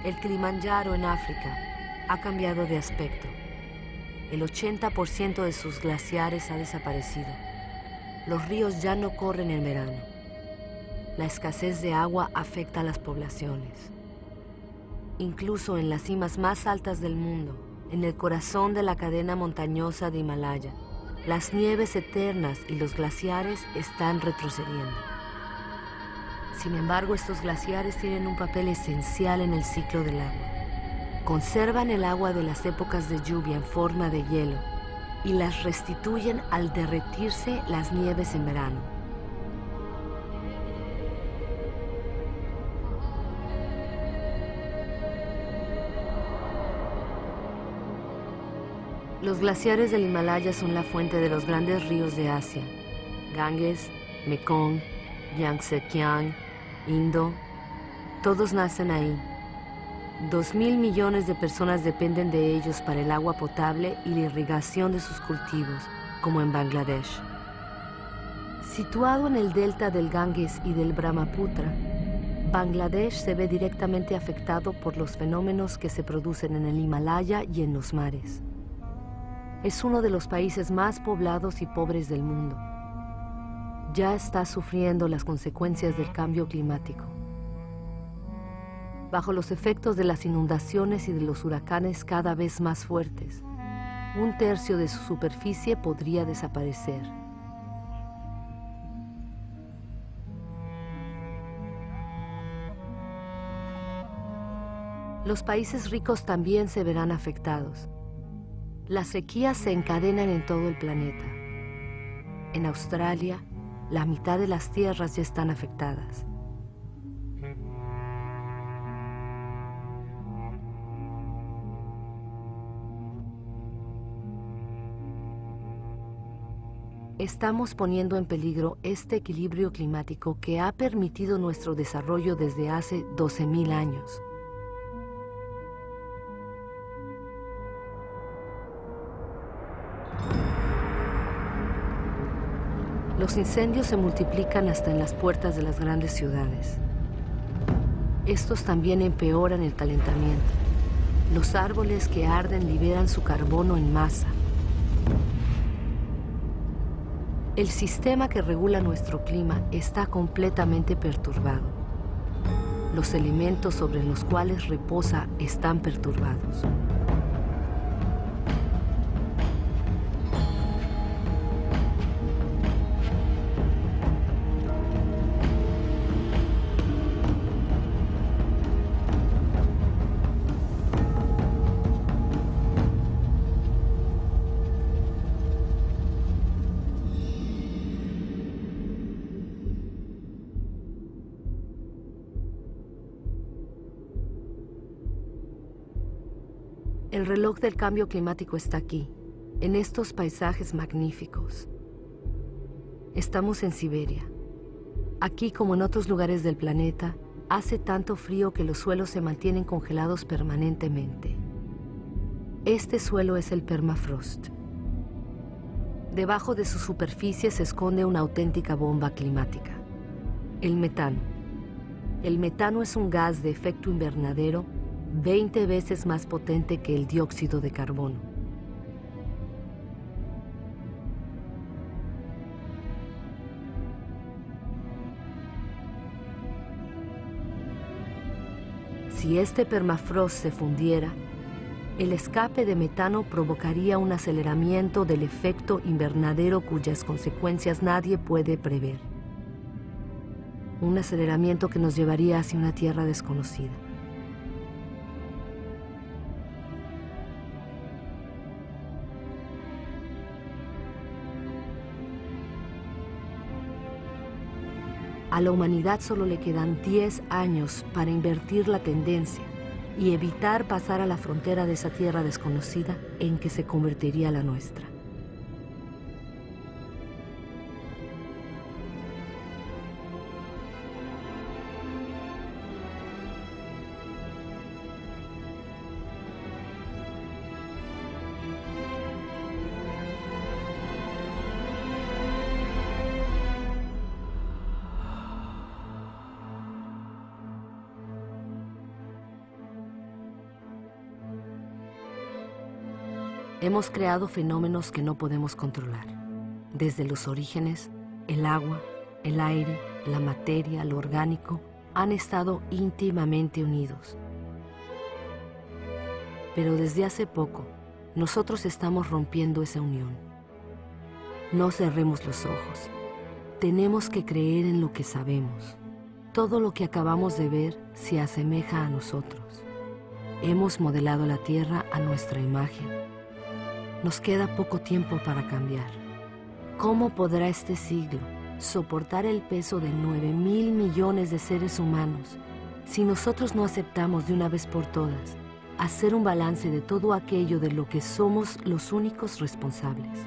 El Kilimanjaro en África ha cambiado de aspecto. El 80% de sus glaciares ha desaparecido. Los ríos ya no corren en verano. La escasez de agua afecta a las poblaciones. Incluso en las cimas más altas del mundo, en el corazón de la cadena montañosa de Himalaya, las nieves eternas y los glaciares están retrocediendo. Sin embargo, estos glaciares tienen un papel esencial en el ciclo del agua. Conservan el agua de las épocas de lluvia en forma de hielo y las restituyen al derretirse las nieves en verano. Los glaciares del Himalaya son la fuente de los grandes ríos de Asia: Ganges, Mekong, Yangtze-Kiang, Indo. Todos nacen ahí. 2.000 millones de personas dependen de ellos para el agua potable y la irrigación de sus cultivos, como en Bangladesh. Situado en el delta del Ganges y del Brahmaputra, Bangladesh se ve directamente afectado por los fenómenos que se producen en el Himalaya y en los mares. Es uno de los países más poblados y pobres del mundo. Ya está sufriendo las consecuencias del cambio climático. Bajo los efectos de las inundaciones y de los huracanes cada vez más fuertes, 1/3 de su superficie podría desaparecer. Los países ricos también se verán afectados. Las sequías se encadenan en todo el planeta. En Australia, la mitad de las tierras ya están afectadas. Estamos poniendo en peligro este equilibrio climático que ha permitido nuestro desarrollo desde hace 12.000 años. Los incendios se multiplican hasta en las puertas de las grandes ciudades. Estos también empeoran el calentamiento. Los árboles que arden liberan su carbono en masa. El sistema que regula nuestro clima está completamente perturbado. Los elementos sobre los cuales reposa están perturbados. El reloj del cambio climático está aquí, en estos paisajes magníficos. Estamos en Siberia. Aquí, como en otros lugares del planeta, hace tanto frío que los suelos se mantienen congelados permanentemente. Este suelo es el permafrost. Debajo de su superficie se esconde una auténtica bomba climática: el metano. El metano es un gas de efecto invernadero 20 veces más potente que el dióxido de carbono. Si este permafrost se fundiera, el escape de metano provocaría un aceleramiento del efecto invernadero cuyas consecuencias nadie puede prever. Un aceleramiento que nos llevaría hacia una tierra desconocida. A la humanidad solo le quedan 10 años para invertir la tendencia y evitar pasar a la frontera de esa tierra desconocida en que se convertiría la nuestra. Hemos creado fenómenos que no podemos controlar. Desde los orígenes, el agua, el aire, la materia, lo orgánico, han estado íntimamente unidos. Pero desde hace poco, nosotros estamos rompiendo esa unión. No cerremos los ojos. Tenemos que creer en lo que sabemos. Todo lo que acabamos de ver se asemeja a nosotros. Hemos modelado la Tierra a nuestra imagen. Nos queda poco tiempo para cambiar. ¿Cómo podrá este siglo soportar el peso de 9.000 millones de seres humanos si nosotros no aceptamos de una vez por todas hacer un balance de todo aquello de lo que somos los únicos responsables?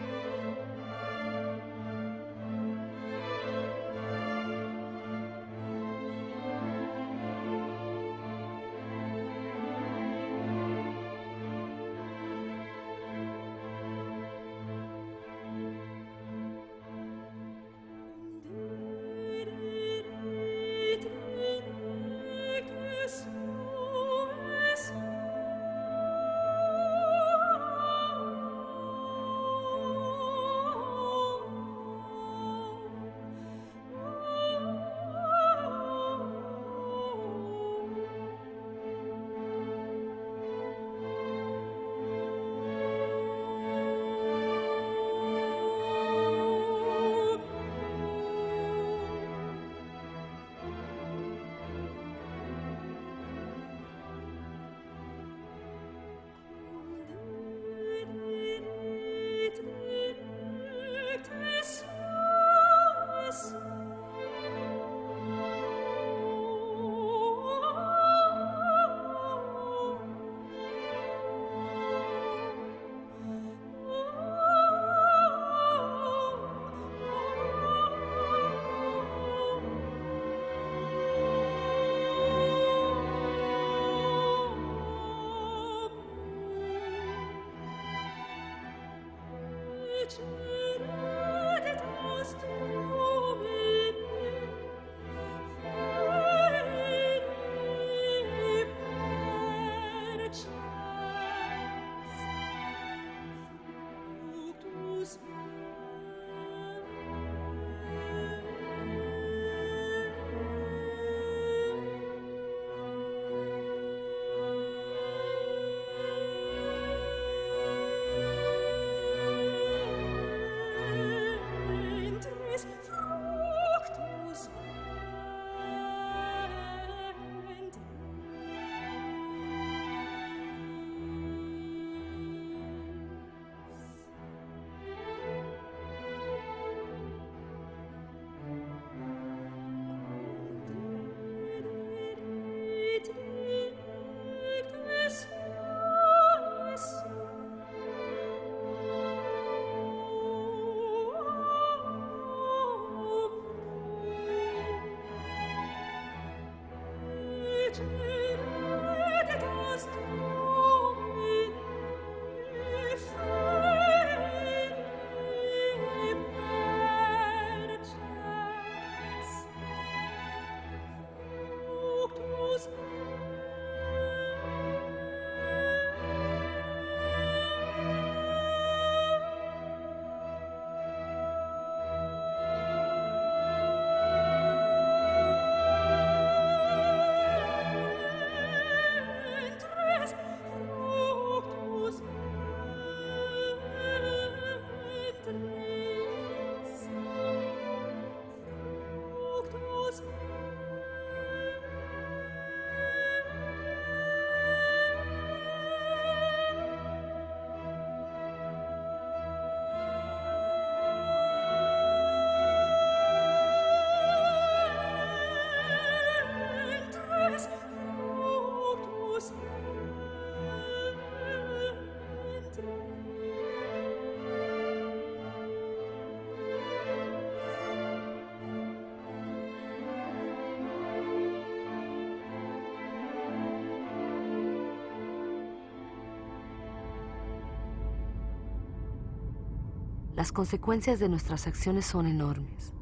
Las consecuencias de nuestras acciones son enormes.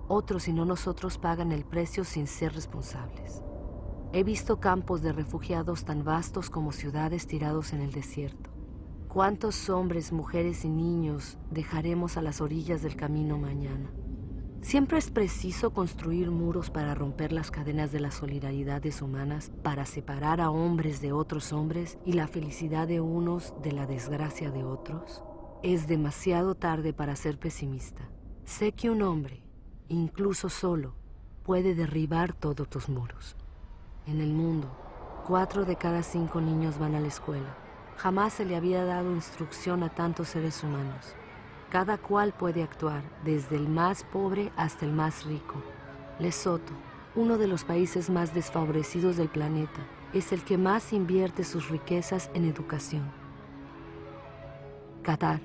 Otros y no nosotros pagan el precio sin ser responsables. He visto campos de refugiados tan vastos como ciudades tirados en el desierto. ¿Cuántos hombres, mujeres y niños dejaremos a las orillas del camino mañana? Siempre es preciso construir muros para romper las cadenas de las solidaridades humanas, para separar a hombres de otros hombres y la felicidad de unos de la desgracia de otros. Es demasiado tarde para ser pesimista. Sé que un hombre, incluso solo, puede derribar todos tus muros. En el mundo, 4 de cada 5 niños van a la escuela. Jamás se le había dado instrucción a tantos seres humanos. Cada cual puede actuar, desde el más pobre hasta el más rico. Lesoto, uno de los países más desfavorecidos del planeta, es el que más invierte sus riquezas en educación. Qatar,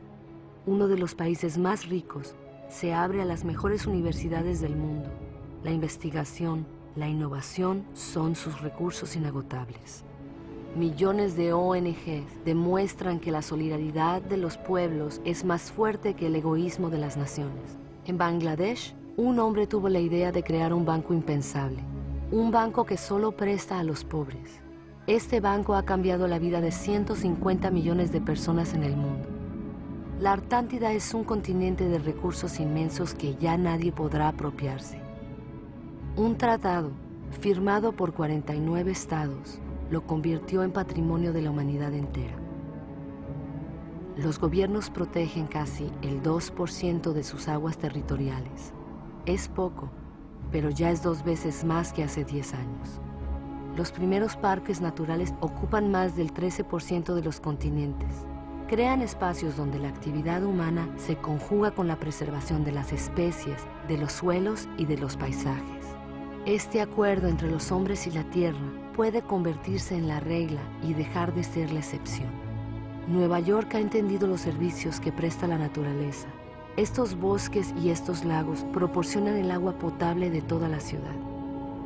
uno de los países más ricos, se abre a las mejores universidades del mundo. La investigación, la innovación son sus recursos inagotables. Millones de ONGs demuestran que la solidaridad de los pueblos es más fuerte que el egoísmo de las naciones. En Bangladesh, un hombre tuvo la idea de crear un banco impensable, un banco que solo presta a los pobres. Este banco ha cambiado la vida de 150 millones de personas en el mundo. La Artántida es un continente de recursos inmensos que ya nadie podrá apropiarse. Un tratado, firmado por 49 estados, lo convirtió en patrimonio de la humanidad entera. Los gobiernos protegen casi el 2% de sus aguas territoriales. Es poco, pero ya es 2 veces más que hace 10 años. Los primeros parques naturales ocupan más del 13% de los continentes. Crean espacios donde la actividad humana se conjuga con la preservación de las especies, de los suelos y de los paisajes. Este acuerdo entre los hombres y la tierra puede convertirse en la regla y dejar de ser la excepción. Nueva York ha entendido los servicios que presta la naturaleza. Estos bosques y estos lagos proporcionan el agua potable de toda la ciudad.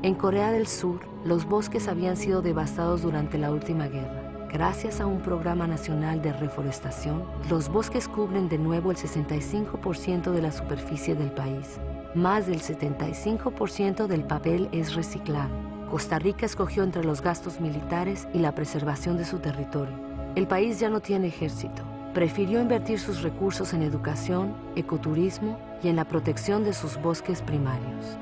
En Corea del Sur, los bosques habían sido devastados durante la última guerra. Gracias a un programa nacional de reforestación, los bosques cubren de nuevo el 65% de la superficie del país. Más del 75% del papel es reciclado. Costa Rica escogió entre los gastos militares y la preservación de su territorio. El país ya no tiene ejército. Prefirió invertir sus recursos en educación, ecoturismo y en la protección de sus bosques primarios.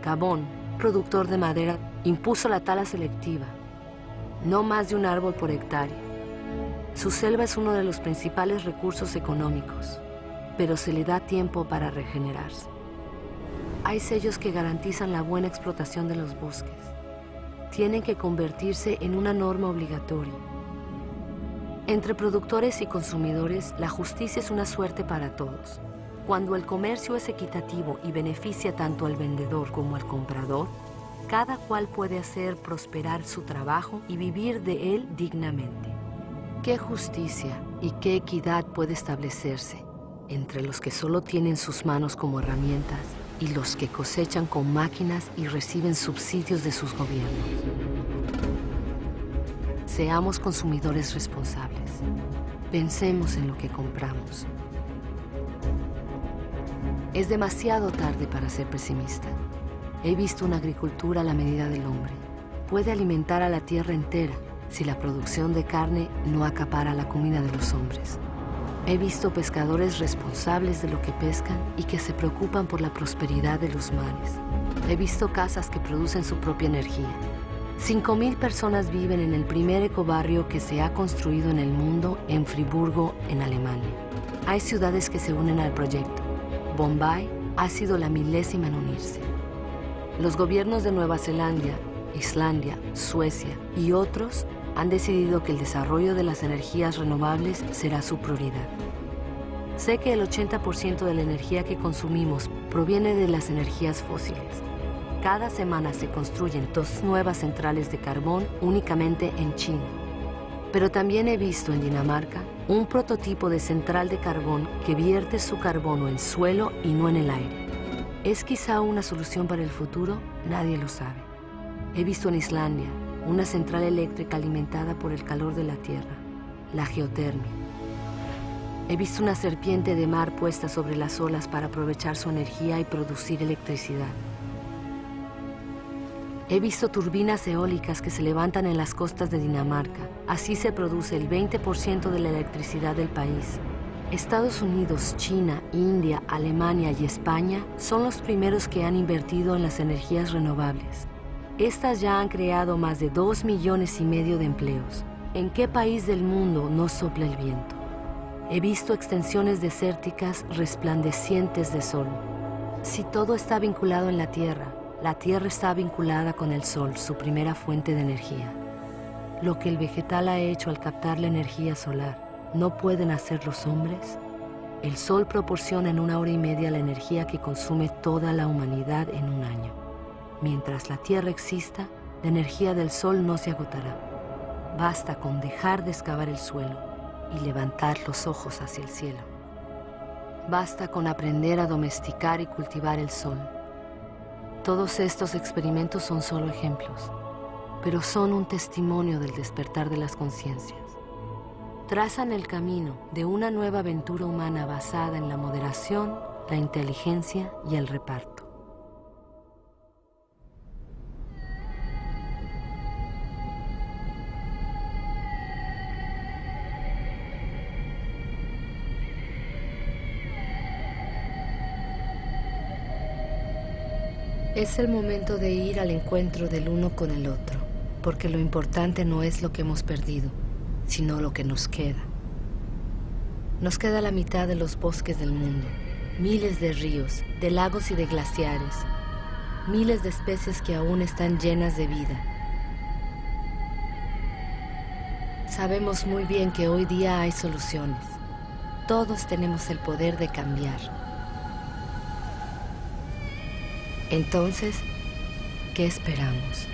Gabón, productor de madera, impuso la tala selectiva. No más de un árbol por hectárea. Su selva es uno de los principales recursos económicos, pero se le da tiempo para regenerarse. Hay sellos que garantizan la buena explotación de los bosques. Tienen que convertirse en una norma obligatoria. Entre productores y consumidores, la justicia es una suerte para todos. Cuando el comercio es equitativo y beneficia tanto al vendedor como al comprador, cada cual puede hacer prosperar su trabajo y vivir de él dignamente. ¿Qué justicia y qué equidad puede establecerse entre los que solo tienen sus manos como herramientas y los que cosechan con máquinas y reciben subsidios de sus gobiernos? Seamos consumidores responsables. Pensemos en lo que compramos. Es demasiado tarde para ser pesimista. He visto una agricultura a la medida del hombre. Puede alimentar a la tierra entera si la producción de carne no acapara la comida de los hombres. He visto pescadores responsables de lo que pescan y que se preocupan por la prosperidad de los mares. He visto casas que producen su propia energía. 5.000 personas viven en el primer ecobarrio que se ha construido en el mundo en Friburgo, en Alemania. Hay ciudades que se unen al proyecto. Bombay ha sido la 1000ª en unirse. Los gobiernos de Nueva Zelanda, Islandia, Suecia y otros han decidido que el desarrollo de las energías renovables será su prioridad. Sé que el 80% de la energía que consumimos proviene de las energías fósiles. Cada semana se construyen 2 nuevas centrales de carbón únicamente en China. Pero también he visto en Dinamarca un prototipo de central de carbón que vierte su carbono en suelo y no en el aire. ¿Es quizá una solución para el futuro? Nadie lo sabe. He visto en Islandia una central eléctrica alimentada por el calor de la tierra, la geotermia. He visto una serpiente de mar puesta sobre las olas para aprovechar su energía y producir electricidad. He visto turbinas eólicas que se levantan en las costas de Dinamarca. Así se produce el 20% de la electricidad del país. Estados Unidos, China, India, Alemania y España son los primeros que han invertido en las energías renovables. Estas ya han creado más de 2,5 millones de empleos. ¿En qué país del mundo no sopla el viento? He visto extensiones desérticas resplandecientes de sol. Si todo está vinculado en la Tierra está vinculada con el sol, su primera fuente de energía. lo que el vegetal ha hecho al captar la energía solar, ¿no pueden hacer los hombres? El sol proporciona en 1 hora y media la energía que consume toda la humanidad en un año. Mientras la Tierra exista, la energía del sol no se agotará. Basta con dejar de excavar el suelo y levantar los ojos hacia el cielo. Basta con aprender a domesticar y cultivar el sol. Todos estos experimentos son solo ejemplos, pero son un testimonio del despertar de las conciencias. Trazan el camino de una nueva aventura humana basada en la moderación, la inteligencia y el reparto. Es el momento de ir al encuentro del uno con el otro, porque lo importante no es lo que hemos perdido, sino lo que nos queda. Nos queda la mitad de los bosques del mundo, miles de ríos, de lagos y de glaciares, miles de especies que aún están llenas de vida. Sabemos muy bien que hoy día hay soluciones. Todos tenemos el poder de cambiar. Entonces, ¿qué esperamos?